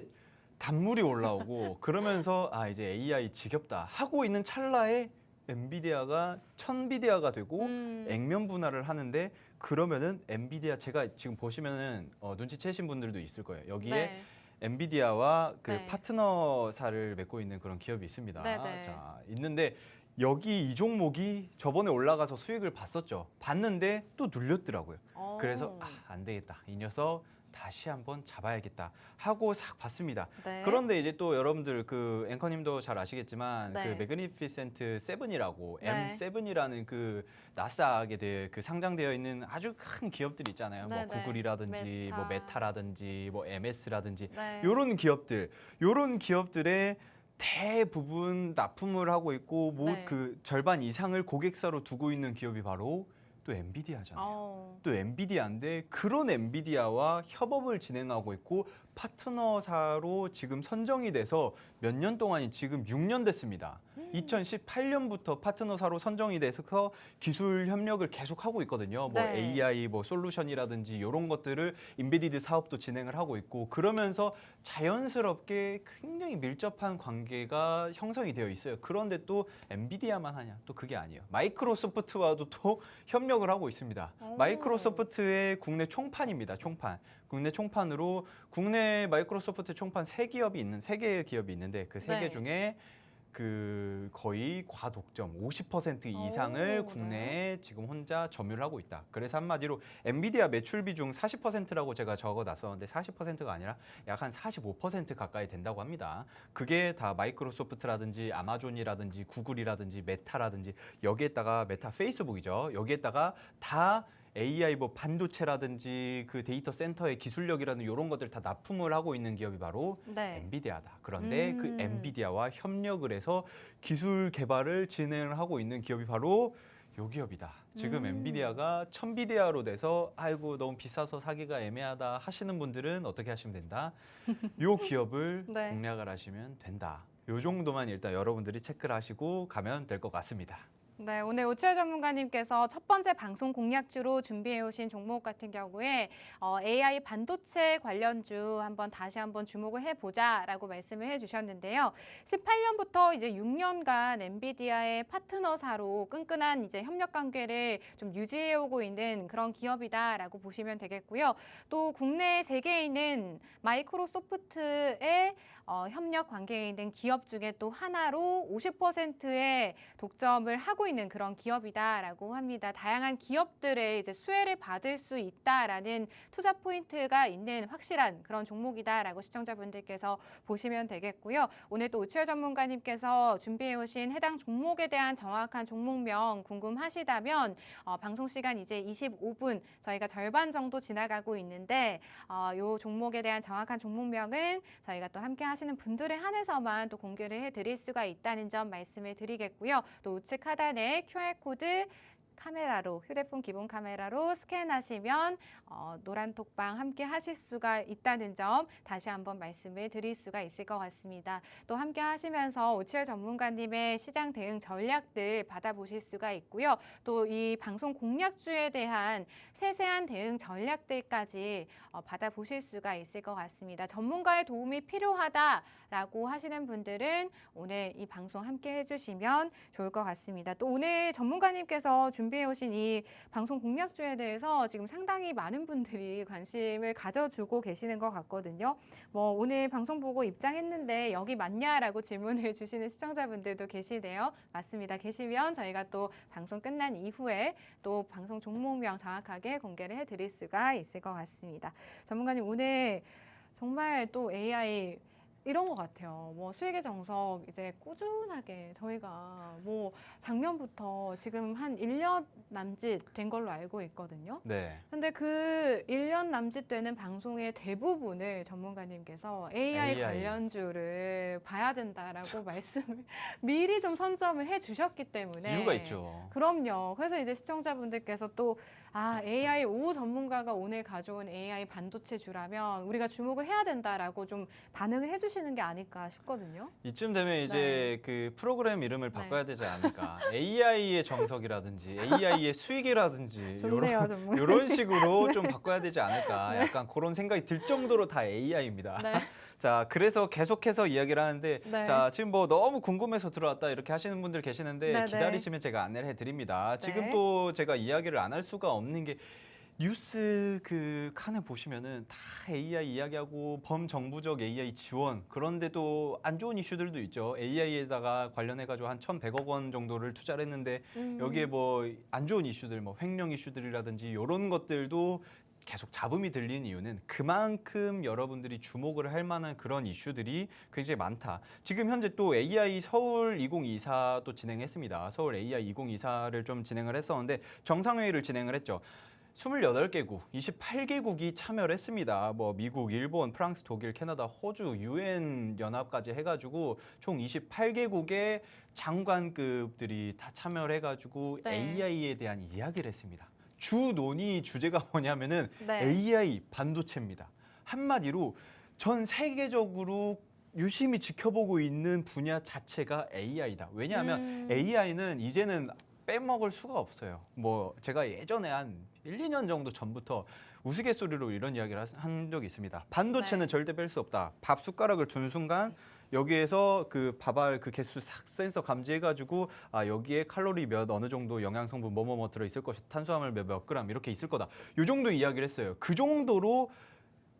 단물이 올라오고 그러면서 아 이제 AI 지겹다 하고 있는 찰나에 엔비디아가 천비디아가 되고 액면 분할을 하는데 그러면은 엔비디아 제가 지금 보시면은 눈치채신 분들도 있을 거예요. 여기에 엔비디아와 그 파트너사를 맺고 있는 그런 기업이 있습니다. 자, 있는데 여기 이 종목이 저번에 올라가서 수익을 봤었죠. 봤는데 또 눌렸더라고요. 그래서 안 되겠다. 이 녀석 다시 한번 잡아야겠다 하고 싹 봤습니다. 그런데 이제 또 여러분들 그 앵커님도 잘 아시겠지만 그 매그니피센트 7이라고 M7이라는 그 나스닥에 그 상장되어 있는 아주 큰 기업들이 있잖아요. 뭐 구글이라든지 뭐 메타라든지 뭐 MS라든지 요런 기업들, 요런 기업들의 대부분 납품을 하고 있고 뭐 그 절반 이상을 고객사로 두고 있는 기업이 바로 또 엔비디아잖아요. 또 엔비디아인데 그런 엔비디아와 협업을 진행하고 있고 파트너사로 지금 선정이 돼서 몇 년 동안이 지금 6년 됐습니다. 2018년부터 파트너사로 선정이 돼서 기술 협력을 계속하고 있거든요. 뭐 AI 뭐 솔루션이라든지 이런 것들을 인베디드 사업도 진행을 하고 있고 그러면서 자연스럽게 굉장히 밀접한 관계가 형성이 되어 있어요. 그런데 또 엔비디아만 하냐? 또 그게 아니에요. 마이크로소프트와도 또 협력을 하고 있습니다. 마이크로소프트의 국내 총판입니다. 총판. 국내 총판으로 국내 마이크로소프트 총판 세 개의 기업이 있는데 그 세 개 중에 그 거의 과독점 50% 이상을 국내에 지금 혼자 점유를 하고 있다. 그래서 한마디로 엔비디아 매출 비중 40%라고 제가 적어놨었는데 40%가 아니라 약 한 45% 가까이 된다고 합니다. 그게 다 마이크로소프트라든지 아마존이라든지 구글이라든지 메타라든지 여기에다가 메타 페이스북이죠. 여기에다가 다 AI 뭐 반도체라든지 그 데이터 센터의 기술력이라는 이런 것들 다 납품을 하고 있는 기업이 바로 엔비디아다. 그런데 그 엔비디아와 협력을 해서 기술 개발을 진행을 하고 있는 기업이 바로 요 기업이다. 지금 엔비디아가 천비디아로 돼서 아이고 너무 비싸서 사기가 애매하다 하시는 분들은 어떻게 하시면 된다? 요 기업을 공략을 하시면 된다. 요 정도만 일단 여러분들이 체크를 하시고 가면 될 것 같습니다. 네, 오늘 오치열 전문가님께서 첫 번째 방송 공략주로 준비해 오신 종목 같은 경우에 AI 반도체 관련주 다시 한번 주목을 해보자라고 말씀을 해주셨는데요. 18년부터 이제 6년간 엔비디아의 파트너사로 끈끈한 이제 협력 관계를 좀 유지해 오고 있는 그런 기업이다라고 보시면 되겠고요. 또 국내 세계에 있는 마이크로소프트의 협력 관계에 있는 기업 중에 또 하나로 50%의 독점을 하고 있는 그런 기업이다라고 합니다. 다양한 기업들의 이제 수혜를 받을 수 있다라는 투자 포인트가 있는 확실한 그런 종목이다라고 시청자분들께서 보시면 되겠고요. 오늘 또 오치열 전문가님께서 준비해 오신 해당 종목에 대한 정확한 종목명 궁금하시다면 방송 시간 이제 25분 저희가 절반 정도 지나가고 있는데 이 종목에 대한 정확한 종목명은 저희가 또 함께 하시는 분들에 한해서만 또 공개를 해드릴 수가 있다는 점 말씀을 드리겠고요. 또 우측 하단에 QR코드 카메라로 휴대폰 기본 카메라로 스캔하시면 노란 톡방 함께 하실 수가 있다는 점 다시 한번 말씀을 드릴 수가 있을 것 같습니다. 또 함께 하시면서 오치열 전문가님의 시장 대응 전략들 받아보실 수가 있고요. 또 이 방송 공략주에 대한 세세한 대응 전략들까지 받아보실 수가 있을 것 같습니다. 전문가의 도움이 필요하다라고 하시는 분들은 오늘 이 방송 함께 해주시면 좋을 것 같습니다. 또 오늘 전문가님께서 준비해 오신 이 방송 공략주에 대해서 지금 상당히 많은 분들이 관심을 가져주고 계시는 것 같거든요. 뭐 오늘 방송 보고 입장했는데 여기 맞냐라고 질문을 주시는 시청자분들도 계시네요. 맞습니다. 계시면 저희가 또 방송 끝난 이후에 또 방송 종목명 정확하게 공개를 해드릴 수가 있을 것 같습니다. 전문가님 오늘 정말 또 AI 이런 것 같아요. 뭐 수익의 정석 이제 꾸준하게 저희가 뭐 작년부터 지금 한 1년 남짓 된 걸로 알고 있거든요. 네. 근데 그 1년 남짓 되는 방송의 대부분을 전문가님께서 AI 관련주를 봐야 된다라고 말씀을 미리 좀 선점을 해 주셨기 때문에 이유가 있죠. 그럼요. 그래서 이제 시청자분들께서 또 AI 오 전문가가 오늘 가져온 AI 반도체주라면 우리가 주목을 해야 된다라고 좀 반응을 해주시는 게 아닐까 싶거든요. 이쯤 되면 이제 그 프로그램 이름을 바꿔야 되지 않을까. AI의 정석이라든지 AI의 수익이라든지 좋네요, 전문가님. 이런 식으로 좀 바꿔야 되지 않을까. 약간 그런 생각이 들 정도로 다 AI입니다. 네. 자, 그래서 계속해서 이야기를 하는데 네. 자, 지금 뭐 너무 궁금해서 들어왔다 이렇게 하시는 분들 계시는데 네, 기다리시면 제가 안내를 해드립니다. 지금 네. 또 제가 이야기를 안 할 수가 없는 게 뉴스 그 칸을 보시면은 다 AI 이야기하고 범정부적 AI 지원 그런데도 안 좋은 이슈들도 있죠. AI에다가 관련해가지고 한 1,100억 원 정도를 투자를 했는데 여기에 뭐 안 좋은 이슈들 뭐 횡령 이슈들이라든지 이런 것들도 계속 잡음이 들리는 이유는 그만큼 여러분들이 주목을 할 만한 그런 이슈들이 굉장히 많다. 지금 현재 또 AI 서울 2024 또 진행했습니다. 서울 AI 2024를 좀 진행을 했었는데 정상회의를 진행을 했죠. 28개국, 28개국이 참여를 했습니다. 뭐 미국, 일본, 프랑스, 독일, 캐나다, 호주, UN 연합까지 해가지고 총 28개국의 장관급들이 다 참여를 해가지고 네. AI에 대한 이야기를 했습니다. 주 논의 주제가 뭐냐면은 네. AI 반도체입니다. 한마디로 전 세계적으로 유심히 지켜보고 있는 분야 자체가 AI다. 왜냐하면 AI는 이제는 빼먹을 수가 없어요. 뭐 제가 예전에 한 1, 2년 정도 전부터 우스갯소리로 이런 이야기를 한 적이 있습니다. 반도체는 네. 절대 뺄 수 없다. 밥 숟가락을 둔 순간 여기에서 그 밥알 그 개수 싹 센서 감지해가지고 여기에 칼로리 몇 어느 정도 영양 성분 뭐뭐뭐 들어 있을 것이 탄수화물 몇 그램 이렇게 있을 거다. 요 정도 이야기를 했어요. 그 정도로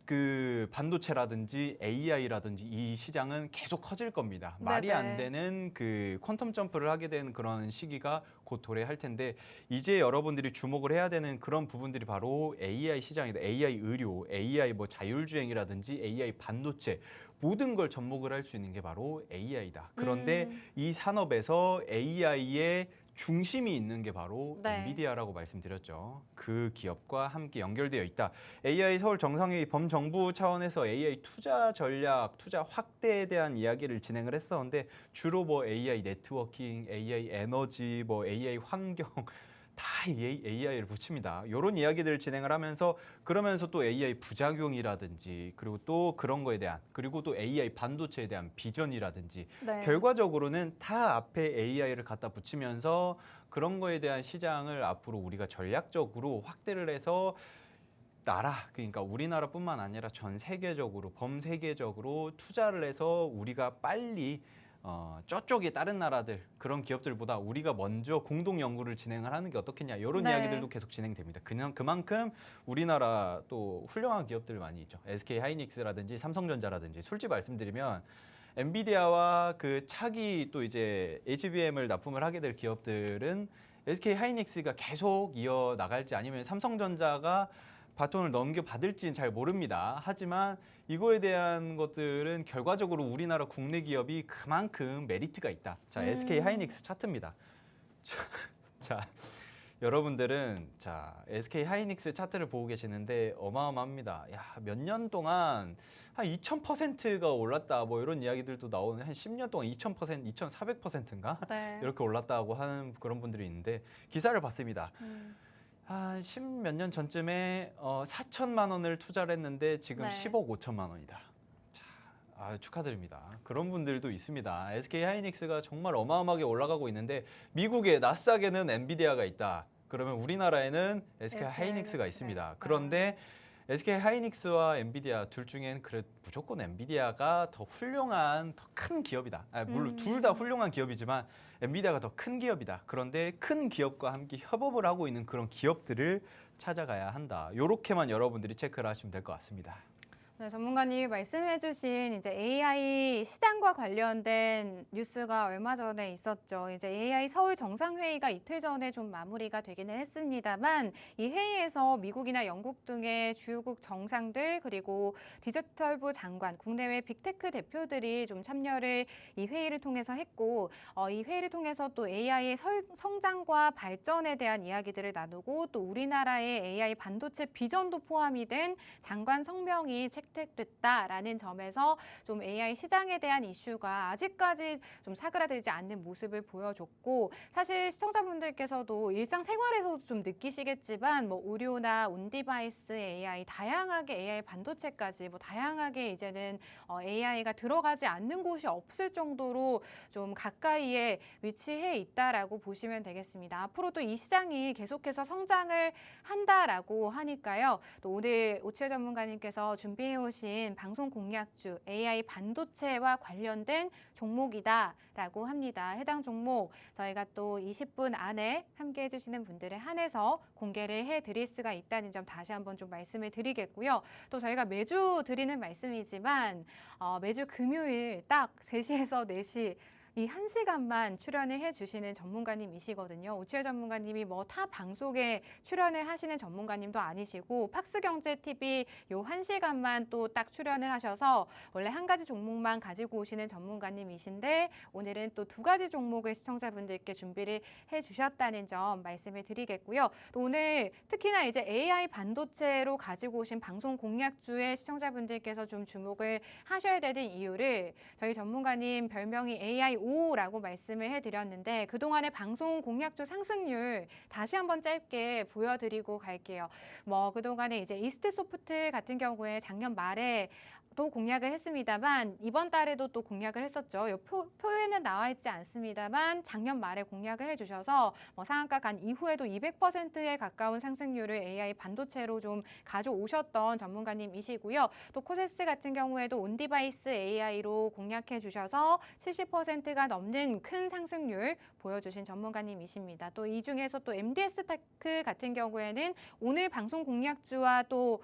그 반도체라든지 AI라든지 이 시장은 계속 커질 겁니다. 말이 안 되는 그 퀀텀 점프를 하게 되는 그런 시기가 곧 도래할 텐데 이제 여러분들이 주목을 해야 되는 그런 부분들이 바로 AI 시장이다. AI 의료, AI 뭐 자율주행이라든지 AI 반도체 모든 걸 접목을 할 수 있는 게 바로 AI다. 그런데 이 산업에서 AI의 중심이 있는 게 바로 네. 엔비디아라고 말씀드렸죠. 그 기업과 함께 연결되어 있다. AI 서울 정상회의 범정부 차원에서 AI 투자 전략, 투자 확대에 대한 이야기를 진행을 했었는데 주로 뭐 AI 네트워킹, AI 에너지, 뭐 AI 환경 다 AI를 붙입니다. 이런 이야기들을 진행을 하면서 그러면서 또 AI 부작용이라든지 그리고 또 그런 거에 대한 그리고 또 AI 반도체에 대한 비전이라든지 네. 결과적으로는 다 앞에 AI를 갖다 붙이면서 그런 거에 대한 시장을 앞으로 우리가 전략적으로 확대를 해서 그러니까 우리나라뿐만 아니라 전 세계적으로 범세계적으로 투자를 해서 우리가 빨리 저쪽에 다른 나라들 그런 기업들보다 우리가 먼저 공동 연구를 진행을 하는 게 어떻겠냐 이런 네. 이야기들도 계속 진행됩니다. 그냥 그만큼 우리나라 또 훌륭한 기업들 많이 있죠. SK 하이닉스라든지 삼성전자라든지 솔직히 말씀드리면 엔비디아와 그 차기 또 이제 HBM을 납품을 하게 될 기업들은 SK 하이닉스가 계속 이어 나갈지 아니면 삼성전자가 바톤을 넘겨받을지는 잘 모릅니다. 하지만 이거에 대한 것들은 결과적으로 우리나라 국내 기업이 그만큼 메리트가 있다. 자, SK 하이닉스 차트입니다. 자, 여러분들은 자, SK 하이닉스 차트를 보고 계시는데 어마어마합니다. 야, 몇 년 동안 한 2000%가 올랐다. 뭐 이런 이야기들도 나오는 한 10년 동안 2000%, 2400%인가? 네. 이렇게 올랐다고 하는 그런 분들이 있는데 기사를 봤습니다. 한 10 몇 년 전쯤에 4천만 원을 투자를 했는데 지금 네. 10억 5천만 원이다. 자, 축하드립니다. 그런 분들도 있습니다. SK 하이닉스가 정말 어마어마하게 올라가고 있는데 미국의 나스닥에는 엔비디아가 있다. 그러면 우리나라에는 SK 하이닉스가 있습니다. 그런데 SK 하이닉스와 엔비디아 둘 중엔 그래 무조건 엔비디아가 더 훌륭한 더 큰 기업이다. 물론 둘 다 훌륭한 기업이지만 엔비디아가 더 큰 기업이다. 그런데 큰 기업과 함께 협업을 하고 있는 그런 기업들을 찾아가야 한다. 요렇게만 여러분들이 체크를 하시면 될 것 같습니다. 네, 전문가님이 말씀해주신 이제 AI 시장과 관련된 뉴스가 얼마 전에 있었죠. 이제 AI 서울 정상회의가 이틀 전에 좀 마무리가 되기는 했습니다만 이 회의에서 미국이나 영국 등의 주요국 정상들 그리고 디지털부 장관, 국내외 빅테크 대표들이 좀 참여를 이 회의를 통해서 했고 이 회의를 통해서 또 AI의 성장과 발전에 대한 이야기들을 나누고 또 우리나라의 AI 반도체 비전도 포함이 된 장관 성명이 채택됐다라는 점에서 좀 AI 시장에 대한 이슈가 아직까지 좀 사그라들지 않는 모습을 보여줬고 사실 시청자분들께서도 일상생활에서도 좀 느끼시겠지만 뭐 의료나 온디바이스 AI 다양하게 AI 반도체까지 뭐 다양하게 이제는 AI가 들어가지 않는 곳이 없을 정도로 좀 가까이에 위치해 있다라고 보시면 되겠습니다. 앞으로도 이 시장이 계속해서 성장을 한다라고 하니까요. 또 오늘 오치혜 전문가님께서 준비해 오신 방송 공략주 AI 반도체와 관련된 종목이다라고 합니다. 해당 종목 저희가 또 20분 안에 함께 해주시는 분들에 한해서 공개를 해드릴 수가 있다는 점 다시 한번 좀 말씀을 드리겠고요. 또 저희가 매주 드리는 말씀이지만 매주 금요일 딱 3시에서 4시 이 1시간만 출연을 해주시는 전문가님이시거든요. 오치혜 전문가님이 뭐 타 방송에 출연을 하시는 전문가님도 아니시고 팍스경제TV 요 1시간만 또 딱 출연을 하셔서 원래 한 가지 종목만 가지고 오시는 전문가님이신데 오늘은 또 2가지 종목을 시청자분들께 준비를 해주셨다는 점 말씀을 드리겠고요. 또 오늘 특히나 이제 AI 반도체로 가지고 오신 방송 공략주에 시청자분들께서 좀 주목을 하셔야 되는 이유를 저희 전문가님 별명이 AI5라고 말씀을 해드렸는데 그동안의 방송 공략주 상승률 다시 한번 짧게 보여드리고 갈게요. 뭐 그동안에 이제 이스트소프트 같은 경우에 작년 말에 또 공략을 했습니다만 이번 달에도 또 공략을 했었죠. 표에는 나와 있지 않습니다만 작년 말에 공략을 해주셔서 뭐 상한가 간 이후에도 200%에 가까운 상승률을 AI 반도체로 좀 가져오셨던 전문가님이시고요. 또 코세스 같은 경우에도 온디바이스 AI로 공략해 주셔서 70%가 넘는 큰 상승률 보여주신 전문가님이십니다. 또 이 중에서 또 MDS테크 같은 경우에는 오늘 방송 공략주와 또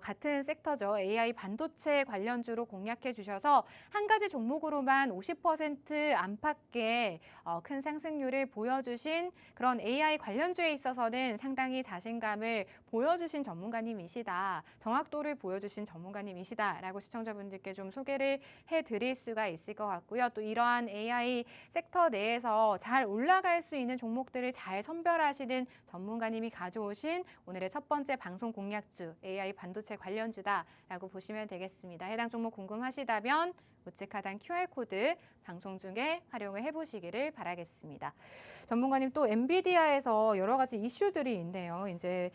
같은 섹터죠. AI 반도체 관련주로 공략해 주셔서 한 가지 종목으로만 50% 안팎의 큰 상승률을 보여주신 그런 AI 관련주에 있어서는 상당히 자신감을 보여주신 전문가님이시다. 정확도를 보여주신 전문가님이시다라고 시청자분들께 좀 소개를 해드릴 수가 있을 것 같고요. 또 이러한 AI 섹터 내에서 잘 올라갈 수 있는 종목들을 잘 선별하시는 전문가님이 가져오신 오늘의 첫 번째 방송 공략주 AI 반도체 관련주다라고 보시면 되겠습니다. 해당 종목 궁금하시다면 우측 하단 QR코드 방송 중에 활용을 해보시기를 바라겠습니다. 전문가님 또 엔비디아에서 여러 가지 이슈들이 있네요. 이제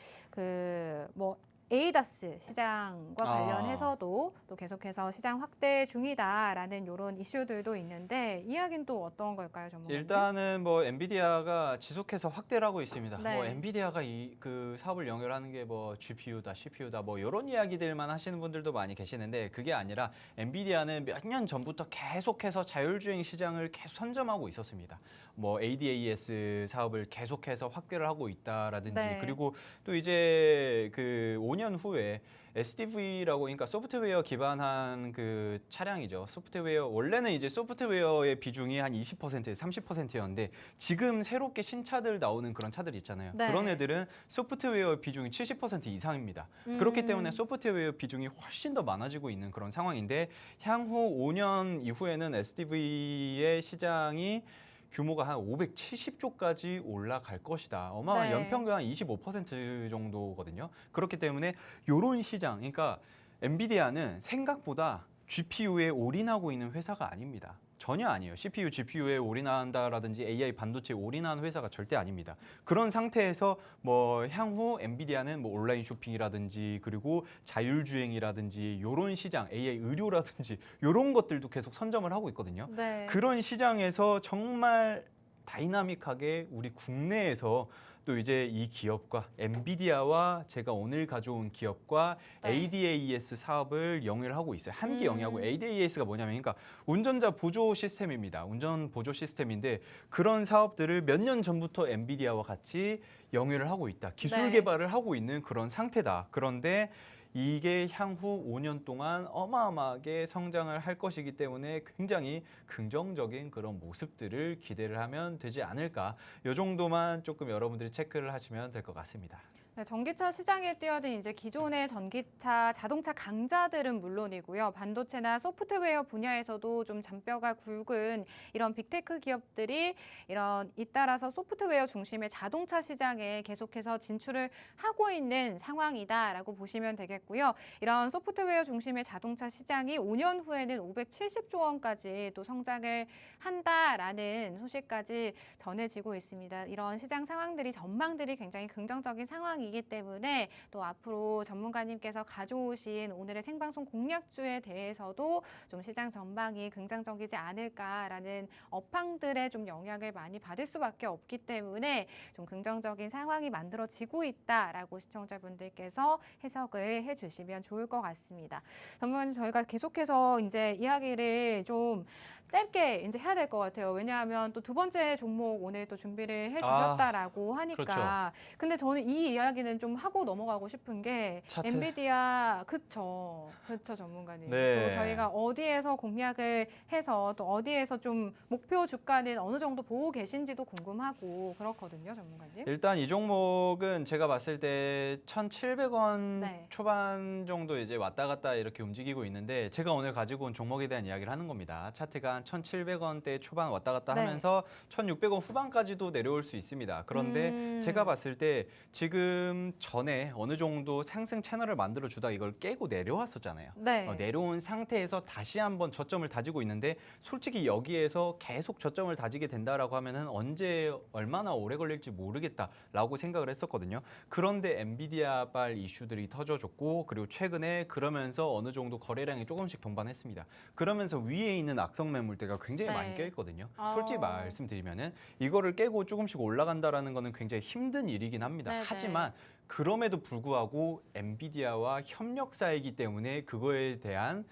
뭐 에이다스 시장과 관련해서도 또 계속해서 시장 확대 중이다라는 이런 이슈들도 있는데 이야기는 또 어떤 걸까요, 전문가님? 일단은 뭐 엔비디아가 지속해서 확대를 하고 있습니다. 네. 뭐 엔비디아가 그 사업을 연결하는 게 뭐 GPU다, CPU다 뭐 이런 이야기들만 하시는 분들도 많이 계시는데 그게 아니라 엔비디아는 몇 년 전부터 계속해서 자율주행 시장을 계속 선점하고 있었습니다. 뭐 ADAS 사업을 계속해서 확대를 하고 있다라든지 네. 그리고 또 이제 그 5년 후에 SDV라고 그러니까 소프트웨어 기반한 그 차량이죠. 소프트웨어 원래는 이제 소프트웨어의 비중이 한 20%, 30%였는데 지금 새롭게 신차들 나오는 그런 차들 있잖아요. 네. 그런 애들은 소프트웨어 비중이 70% 이상입니다. 그렇기 때문에 소프트웨어 비중이 훨씬 더 많아지고 있는 그런 상황인데 향후 5년 이후에는 SDV의 시장이 규모가 한 570조까지 올라갈 것이다. 어마어마한 네. 연평균 한 25% 정도거든요. 그렇기 때문에 이런 시장, 그러니까 엔비디아는 생각보다 GPU에 올인하고 있는 회사가 아닙니다. 전혀 아니에요. CPU, GPU에 올인한다라든지 AI 반도체에 올인하는 회사가 절대 아닙니다. 그런 상태에서 뭐 향후 엔비디아는 뭐 온라인 쇼핑이라든지 그리고 자율주행이라든지 이런 시장, AI 의료라든지 이런 것들도 계속 선점을 하고 있거든요. 네. 그런 시장에서 정말 다이나믹하게 우리 국내에서 또 이제 이 기업과 엔비디아와 제가 오늘 가져온 기업과 네. ADAS 사업을 영위를 하고 있어요. 함께 영위하고 ADAS가 뭐냐면 그러니까 운전자 보조 시스템입니다. 운전 보조 시스템인데 그런 사업들을 몇 년 전부터 엔비디아와 같이 영위를 하고 있다. 기술 네. 개발을 하고 있는 그런 상태다. 그런데 이게 향후 5년 동안 어마어마하게 성장을 할 것이기 때문에 굉장히 긍정적인 그런 모습들을 기대를 하면 되지 않을까. 이 정도만 조금 여러분들이 체크를 하시면 될 것 같습니다. 네, 전기차 시장에 뛰어든 이제 기존의 전기차 자동차 강자들은 물론이고요. 반도체나 소프트웨어 분야에서도 좀 잔뼈가 굵은 이런 빅테크 기업들이 잇따라서 소프트웨어 중심의 자동차 시장에 계속해서 진출을 하고 있는 상황이다라고 보시면 되겠고요. 이런 소프트웨어 중심의 자동차 시장이 5년 후에는 570조 원까지 또 성장을 한다라는 소식까지 전해지고 있습니다. 이런 시장 상황들이 전망들이 굉장히 긍정적인 상황이기 때문에 또 앞으로 전문가님께서 가져오신 오늘의 생방송 공략주에 대해서도 좀 시장 전망이 긍정적이지 않을까라는 업황들의 좀 영향을 많이 받을 수밖에 없기 때문에 좀 긍정적인 상황이 만들어지고 있다라고 시청자분들께서 해석을 해주시면 좋을 것 같습니다. 전문가님 저희가 계속해서 이제 이야기를 좀 짧게 이제 해야 될 것 같아요. 왜냐하면 또 두 번째 종목 오늘 또 준비를 해주셨다라고 하니까. 근데 저는 이 이야기는 좀 하고 넘어가고 싶은 게 차트. 엔비디아 그쵸 전문가님. 네. 또 저희가 어디에서 공략을 해서 또 어디에서 좀 목표 주가는 어느 정도 보고 계신지도 궁금하고 그렇거든요, 전문가님. 일단 이 종목은 제가 봤을 때 1,700원 네. 초반 정도 이제 왔다 갔다 이렇게 움직이고 있는데 제가 오늘 가지고 온 종목에 대한 이야기를 하는 겁니다. 차트가 한 1,700원대 초반 왔다 갔다 네. 하면서 1,600원 후반까지도 내려올 수 있습니다. 그런데 제가 봤을 때 지금 전에 어느 정도 상승 채널을 만들어 주다 이걸 깨고 내려왔었잖아요. 네. 내려온 상태에서 다시 한번 저점을 다지고 있는데 솔직히 여기에서 계속 저점을 다지게 된다라고 하면은 언제 얼마나 오래 걸릴지 모르겠다라고 생각을 했었거든요. 그런데 엔비디아발 이슈들이 터져줬고 그리고 최근에 그러면서 어느 정도 거래량이 조금씩 동반했습니다. 그러면서 위에 있는 악성 매물대가 굉장히 네. 많이 껴있거든요. 솔직히 말씀드리면은 이거를 깨고 조금씩 올라간다라는 거는 굉장히 힘든 일이긴 합니다. 네네. 하지만 그럼에도 불구하고 엔비디아와 협력사이기 때문에 그거에 대한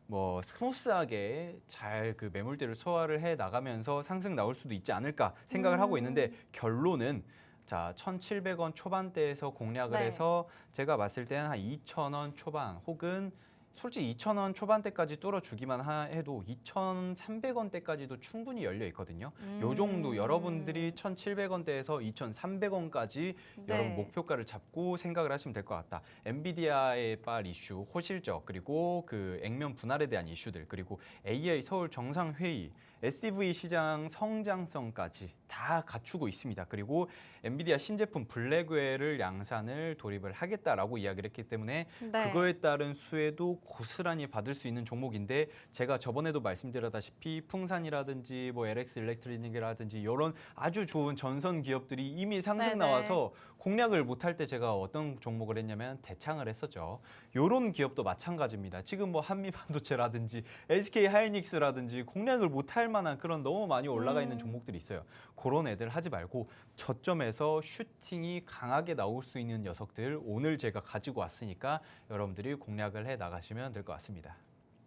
뭐 스무스하게 잘 그 매물대를 소화를 해 나가면서 상승 나올 수도 있지 않을까 생각을 하고 있는데 결론은 자 1,700원 초반대에서 공략을 네. 해서 제가 봤을 때는 한 2,000원 초반 혹은 솔직히 2,000원 초반대까지 뚫어주기만 해도 2,300원대까지도 충분히 열려 있거든요. 요 정도 여러분들이 1,700원대에서 2,300원까지 여러분 목표가를 잡고 생각을 하시면 될 것 같다. 엔비디아의 빨 이슈, 호실적 그리고 그 액면 분할에 대한 이슈들 그리고 AI 서울 정상회의 SDV 시장 성장성까지 다 갖추고 있습니다. 그리고 엔비디아 신제품 블랙웨어를 양산을 돌입을 하겠다라고 이야기를 했기 때문에 네. 그거에 따른 수혜도 고스란히 받을 수 있는 종목인데 제가 저번에도 말씀드렸다시피 풍산이라든지 뭐 LX 일렉트리닉이라든지 이런 아주 좋은 전선 기업들이 이미 상승 네네. 나와서 공략을 못할 때 제가 어떤 종목을 했냐면 대창을 했었죠. 이런 기업도 마찬가지입니다. 지금 뭐 한미반도체라든지 SK 하이닉스라든지 공략을 못할 만한 그런 너무 많이 올라가 있는 종목들이 있어요. 그런 애들 하지 말고 저점에서 슈팅이 강하게 나올 수 있는 녀석들 오늘 제가 가지고 왔으니까 여러분들이 공략을 해 나가시면 될 것 같습니다.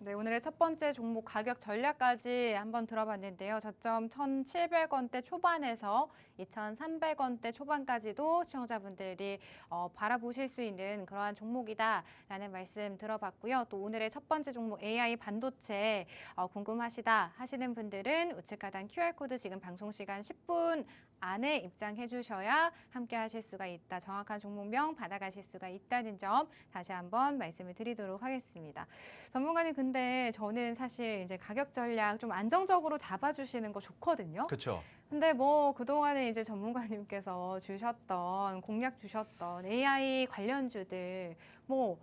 네, 오늘의 첫 번째 종목 가격 전략까지 한번 들어봤는데요. 저점 1,700원대 초반에서 2,300원대 초반까지도 시청자분들이 바라보실 수 있는 그러한 종목이다라는 말씀 들어봤고요. 또 오늘의 첫 번째 종목 AI 반도체 궁금하시다 하시는 분들은 우측 하단 QR코드 지금 방송 시간 10분 안에 입장해 주셔야 함께 하실 수가 있다. 정확한 종목명 받아가실 수가 있다는 점 다시 한번 말씀을 드리도록 하겠습니다. 전문가님, 근데 저는 사실 이제 가격 전략 좀 안정적으로 잡아주시는 거 좋거든요. 그렇죠. 근데 뭐 그동안에 이제 전문가님께서 주셨던 공략 주셨던 AI 관련주들 뭐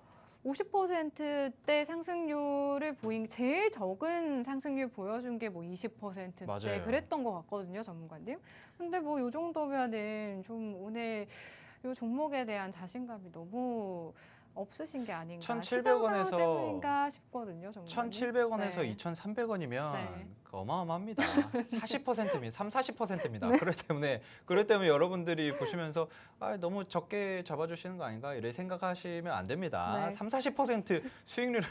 50%대 상승률을 보인 제일 적은 상승률 보여준 게 뭐 20%대 맞아요. 그랬던 것 같거든요, 전문가님. 근데 뭐 요 정도면은 좀 오늘 요 종목에 대한 자신감이 너무 없으신 게 아닌가. 1,700 원에서 시장 상황 때문인가 싶거든요, 전문가님. 1,700원에서 네. 2,300원이면 네. 어마어마합니다. 40%입니다. 40%입니다. 그렇기 때문에 여러분들이 보시면서 너무 적게 잡아주시는 거 아닌가 이렇게 생각하시면 안 됩니다. 네. 30% 수익률은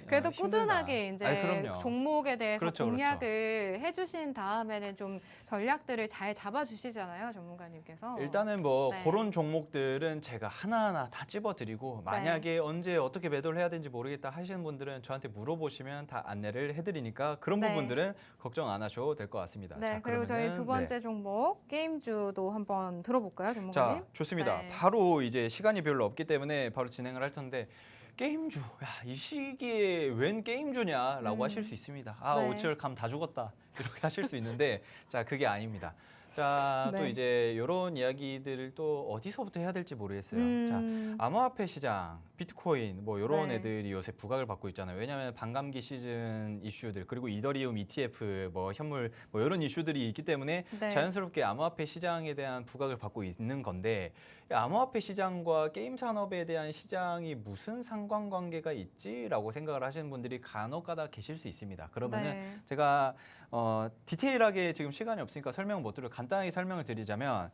그래도 힘들다. 꾸준하게 이제 그럼요. 종목에 대해서 그렇죠, 공략을 해주신 다음에는 좀 전략들을 잘 잡아주시잖아요, 전문가님께서. 일단은 뭐 네. 그런 종목들은 제가 하나하나 다 집어드리고 만약에 언제 어떻게 매도를 해야 되는지 모르겠다 하시는 분들은 저한테 물어보시면 다 안내를 해드리니까 그런 네. 부분들은 걱정 안 하셔도 될 것 같습니다. 네, 자, 그리고 저희 그러면은, 두 번째 종목 게임주도 한번 들어볼까요, 전문가님? 자, 좋습니다. 네. 바로 이제 시간이 별로 없기 때문에 바로 진행을 할 텐데 게임주, 이 시기에 웬 게임주냐라고 하실 수 있습니다. 네. 오치열 감 다 죽었다 이렇게 하실 수 있는데 자, 그게 아닙니다. 자, 또 네. 이제 이런 이야기들을 또 어디서부터 해야 될지 모르겠어요. 자, 암호화폐 시장, 비트코인 뭐 이런 네. 애들이 요새 부각을 받고 있잖아요. 왜냐하면 반감기 시즌 이슈들 그리고 이더리움 ETF 뭐 현물 뭐 이런 이슈들이 있기 때문에 네. 자연스럽게 암호화폐 시장에 대한 부각을 받고 있는 건데 이 암호화폐 시장과 게임 산업에 대한 시장이 무슨 상관관계가 있지라고 생각을 하시는 분들이 간혹가다 계실 수 있습니다. 그러면은 네. 제가 디테일하게 지금 시간이 없으니까 설명 못 드려 간단하게 설명을 드리자면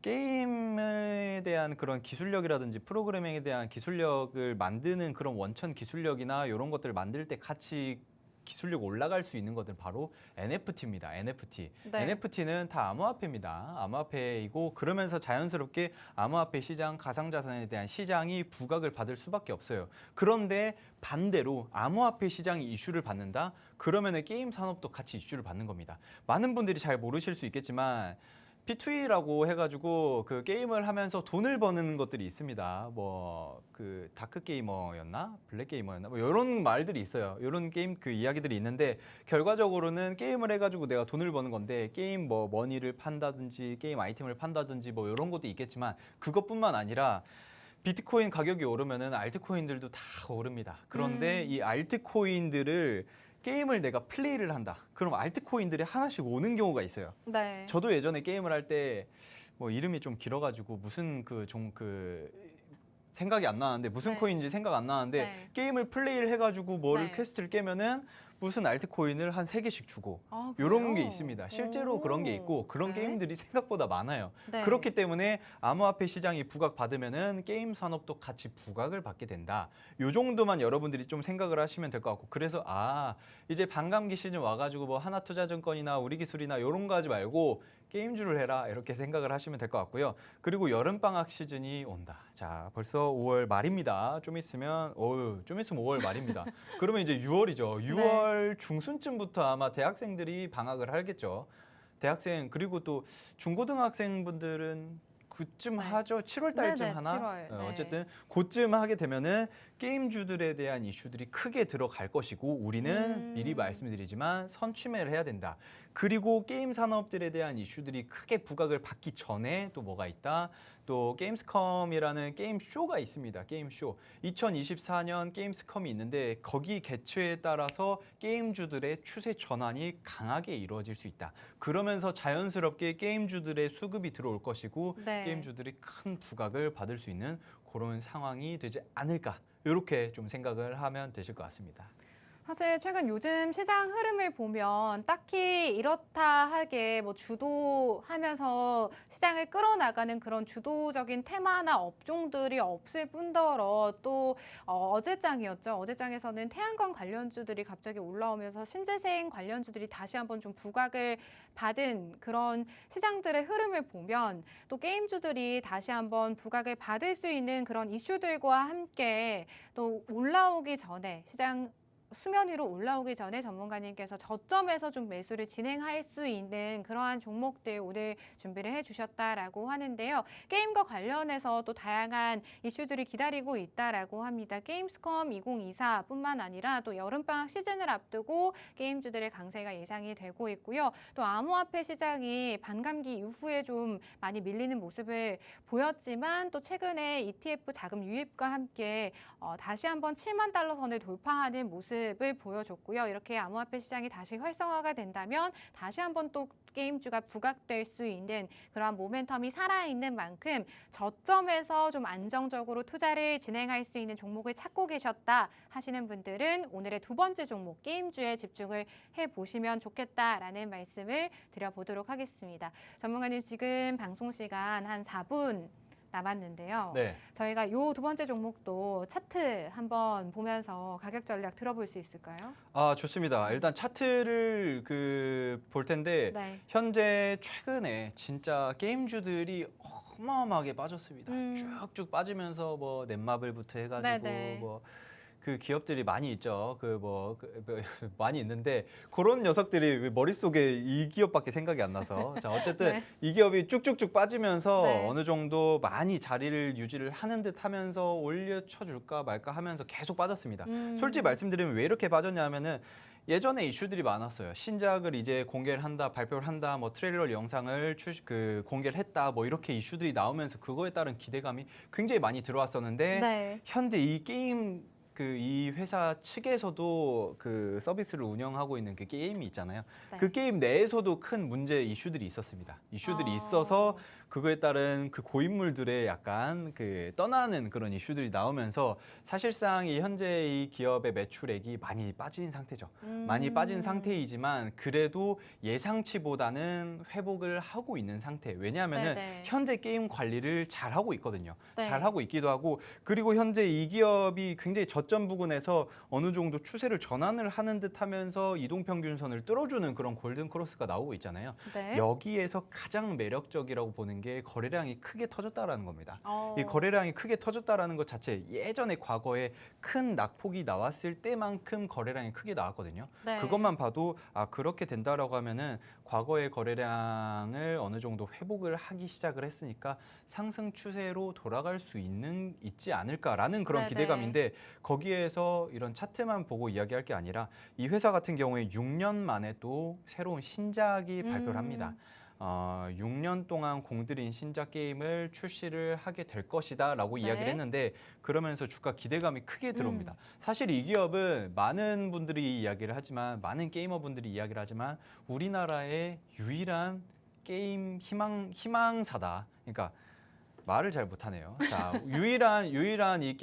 게임에 대한 그런 기술력이라든지 프로그래밍에 대한 기술력을 만드는 그런 원천 기술력이나 이런 것들을 만들 때 같이 기술력 올라갈 수 있는 것들 바로 NFT입니다. NFT. 네. NFT는 다 암호화폐입니다. 암호화폐이고 그러면서 자연스럽게 암호화폐 시장, 가상자산에 대한 시장이 부각을 받을 수밖에 없어요. 그런데 반대로 암호화폐 시장이 이슈를 받는다? 그러면은 게임 산업도 같이 이슈를 받는 겁니다. 많은 분들이 잘 모르실 수 있겠지만 P2E라고 해가지고 그 게임을 하면서 돈을 버는 것들이 있습니다. 뭐 그 다크 게이머였나, 블랙 게이머였나, 뭐 이런 말들이 있어요. 이런 게임 그 이야기들이 있는데 결과적으로는 게임을 해가지고 내가 돈을 버는 건데 게임 뭐 머니를 판다든지 게임 아이템을 판다든지 뭐 이런 것도 있겠지만 그것뿐만 아니라 비트코인 가격이 오르면은 알트코인들도 다 오릅니다. 그런데 이 알트코인들을 게임을 내가 플레이를 한다. 그럼 알트코인들이 하나씩 오는 경우가 있어요. 네. 저도 예전에 게임을 할 때 뭐 이름이 좀 길어가지고 무슨 생각이 안 나는데 무슨 네. 코인인지 생각 안 나는데 네. 게임을 플레이를 해가지고 뭐를 네. 퀘스트를 깨면은 무슨 알트코인을 한 3개씩 주고 아, 이런 게 그래요? 있습니다. 실제로 오. 그런 게 있고 그런 네. 게임들이 생각보다 많아요. 네. 그렇기 때문에 암호화폐 시장이 부각받으면은 게임 산업도 같이 부각을 받게 된다. 요 정도만 여러분들이 좀 생각을 하시면 될 것 같고 그래서 이제 반감기 시즌 와가지고 뭐 하나투자증권이나 우리기술이나 이런 거 하지 말고 게임주를 해라 이렇게 생각을 하시면 될 것 같고요. 그리고 여름방학 시즌이 온다. 자, 벌써 5월 말입니다. 좀 있으면 5월 말입니다. 그러면 이제 6월이죠. 6월 중순쯤부터 아마 대학생들이 방학을 하겠죠. 대학생 그리고 또 중고등학생분들은 그쯤 네. 하죠. 7월 달쯤 네네, 하나. 7월. 네. 어쨌든 그쯤 하게 되면은 게임주들에 대한 이슈들이 크게 들어갈 것이고 우리는 미리 말씀드리지만 선취매를 해야 된다. 그리고 게임 산업들에 대한 이슈들이 크게 부각을 받기 전에 또 뭐가 있다? 또 게임스컴이라는 게임 쇼가 있습니다. 게임 쇼. 2024년 게임스컴이 있는데 거기 개최에 따라서 게임주들의 추세 전환이 강하게 이루어질 수 있다. 그러면서 자연스럽게 게임주들의 수급이 들어올 것이고 네. 게임주들이 큰 부각을 받을 수 있는 그런 상황이 되지 않을까. 이렇게 좀 생각을 하면 되실 것 같습니다. 사실 최근 요즘 시장 흐름을 보면 딱히 이렇다 하게 뭐 주도하면서 시장을 끌어나가는 그런 주도적인 테마나 업종들이 없을 뿐더러 또 어제장이었죠. 어제장에서는 태양광 관련주들이 갑자기 올라오면서 신재생 관련주들이 다시 한번 좀 부각을 받은 그런 시장들의 흐름을 보면 또 게임주들이 다시 한번 부각을 받을 수 있는 그런 이슈들과 함께 또 올라오기 전에 시장 수면 위로 올라오기 전에 전문가님께서 저점에서 좀 매수를 진행할 수 있는 그러한 종목들 오늘 준비를 해주셨다라고 하는데요. 게임과 관련해서 또 다양한 이슈들이 기다리고 있다라고 합니다. 게임스컴 2024뿐만 아니라 또 여름방학 시즌을 앞두고 게임주들의 강세가 예상이 되고 있고요. 또 암호화폐 시장이 반감기 이후에 좀 많이 밀리는 모습을 보였지만 또 최근에 ETF 자금 유입과 함께 다시 한번 7만 달러 선을 돌파하는 모습을 보여줬고요. 이렇게 암호화폐 시장이 다시 활성화가 된다면 다시 한번 또 게임주가 부각될 수 있는 그러한 모멘텀이 살아있는 만큼 저점에서 좀 안정적으로 투자를 진행할 수 있는 종목을 찾고 계셨다 하시는 분들은 오늘의 두 번째 종목 게임주에 집중을 해보시면 좋겠다라는 말씀을 드려보도록 하겠습니다. 전문가님 지금 방송 시간 한 4분 남았는데요. 네. 저희가 이 두 번째 종목도 차트 한번 보면서 가격 전략 들어볼 수 있을까요? 아, 좋습니다. 일단 차트를 볼 텐데 네. 현재 최근에 진짜 게임주들이 어마어마하게 빠졌습니다. 쭉쭉 빠지면서 뭐 넷마블부터 해가지고 네네. 뭐 그 기업들이 많이 있죠. 많이 있는데 그런 녀석들이 왜 머릿속에 이 기업밖에 생각이 안 나서 자 어쨌든 네. 이 기업이 쭉쭉쭉 빠지면서 네. 어느 정도 많이 자리를 유지를 하는 듯 하면서 올려쳐 줄까 말까 하면서 계속 빠졌습니다. 솔직히 말씀드리면 왜 이렇게 빠졌냐면은 예전에 이슈들이 많았어요. 신작을 이제 공개를 한다, 발표를 한다, 뭐 트레일러 영상을 공개를 했다, 뭐 이렇게 이슈들이 나오면서 그거에 따른 기대감이 굉장히 많이 들어왔었는데 네. 현재 이 게임 이 회사 측에서도 그 서비스를 운영하고 있는 그 게임이 있잖아요. 네. 그 게임 내에서도 큰 문제 이슈들이 있었습니다. 이슈들이 있어서 그거에 따른 그 고인물들의 약간 그 떠나는 그런 이슈들이 나오면서 사실상 이 현재 이 기업의 매출액이 많이 빠진 상태죠. 많이 빠진 상태이지만 그래도 예상치보다는 회복을 하고 있는 상태. 왜냐하면은 네네. 현재 게임 관리를 잘 하고 있거든요. 네. 잘 하고 있기도 하고 그리고 현재 이 기업이 굉장히 저점 부근에서 어느 정도 추세를 전환을 하는 듯하면서 이동평균선을 뚫어주는 그런 골든 크로스가 나오고 있잖아요. 네. 여기에서 가장 매력적이라고 보는 게 거래량이 크게 터졌다라는 겁니다. 어. 이 거래량이 크게 터졌다라는 것 자체 예전에 과거에 큰 낙폭이 나왔을 때만큼 거래량이 크게 나왔거든요. 네. 그것만 봐도 아 그렇게 된다라고 하면은 과거의 거래량을 어느 정도 회복을 하기 시작을 했으니까 상승 추세로 돌아갈 수 있지 않을까라는 그런 네네. 기대감인데 거기에서 이런 차트만 보고 이야기할 게 아니라 이 회사 같은 경우에 6년 만에 또 새로운 신작이 발표를 합니다. 6년 동안 공들인 신작 게임을 출시를 하게 될 것이다라고 네. 이야기를 했는데 그러면서 주가 기대감이 크게 들어옵니다. 사실 이 기업은 많은 분들이 이야기를 하지만 많은 게이머분들이 이야기를 하지만 우리나라의 유일한 게임 희망사다. 그러니까 말을 잘 못하네요. 자, 유일한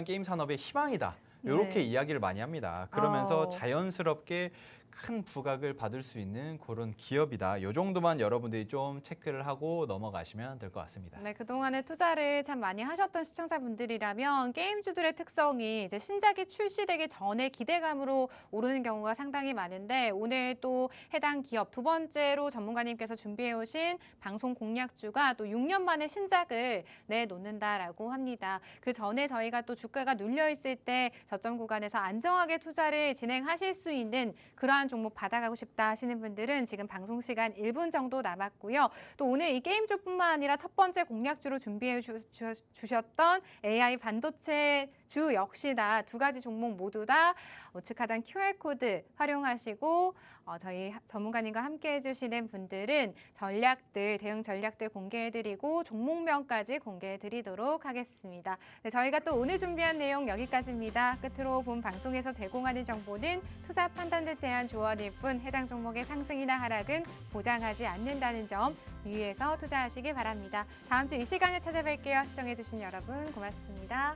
게임 산업의 희망이다. 이렇게 네. 이야기를 많이 합니다. 그러면서 자연스럽게 큰 부각을 받을 수 있는 그런 기업이다. 이 정도만 여러분들이 좀 체크를 하고 넘어가시면 될 것 같습니다. 네, 그동안에 투자를 참 많이 하셨던 시청자분들이라면 게임주들의 특성이 이제 신작이 출시되기 전에 기대감으로 오르는 경우가 상당히 많은데 오늘 또 해당 기업 두 번째로 전문가님께서 준비해 오신 방송 공략주가 또 6년 만에 신작을 내놓는다라고 합니다. 그 전에 저희가 또 주가가 눌려 있을 때 저점 구간에서 안정하게 투자를 진행하실 수 있는 그러한 종목 받아가고 싶다 하시는 분들은 지금 방송 시간 1분 정도 남았고요. 또 오늘 이 게임주뿐만 아니라 첫 번째 공략주로 준비해 주셨던 AI 반도체 주 역시나 두 가지 종목 모두 다 우측 하단 QR코드 활용하시고 저희 전문가님과 함께 해주시는 분들은 대응 전략들 공개해드리고 종목명까지 공개해드리도록 하겠습니다. 네, 저희가 또 오늘 준비한 내용 여기까지입니다. 끝으로 본 방송에서 제공하는 정보는 투자 판단에 대한 조언일 뿐 해당 종목의 상승이나 하락은 보장하지 않는다는 점 유의해서 투자하시기 바랍니다. 다음 주 이 시간에 찾아뵐게요. 시청해주신 여러분 고맙습니다.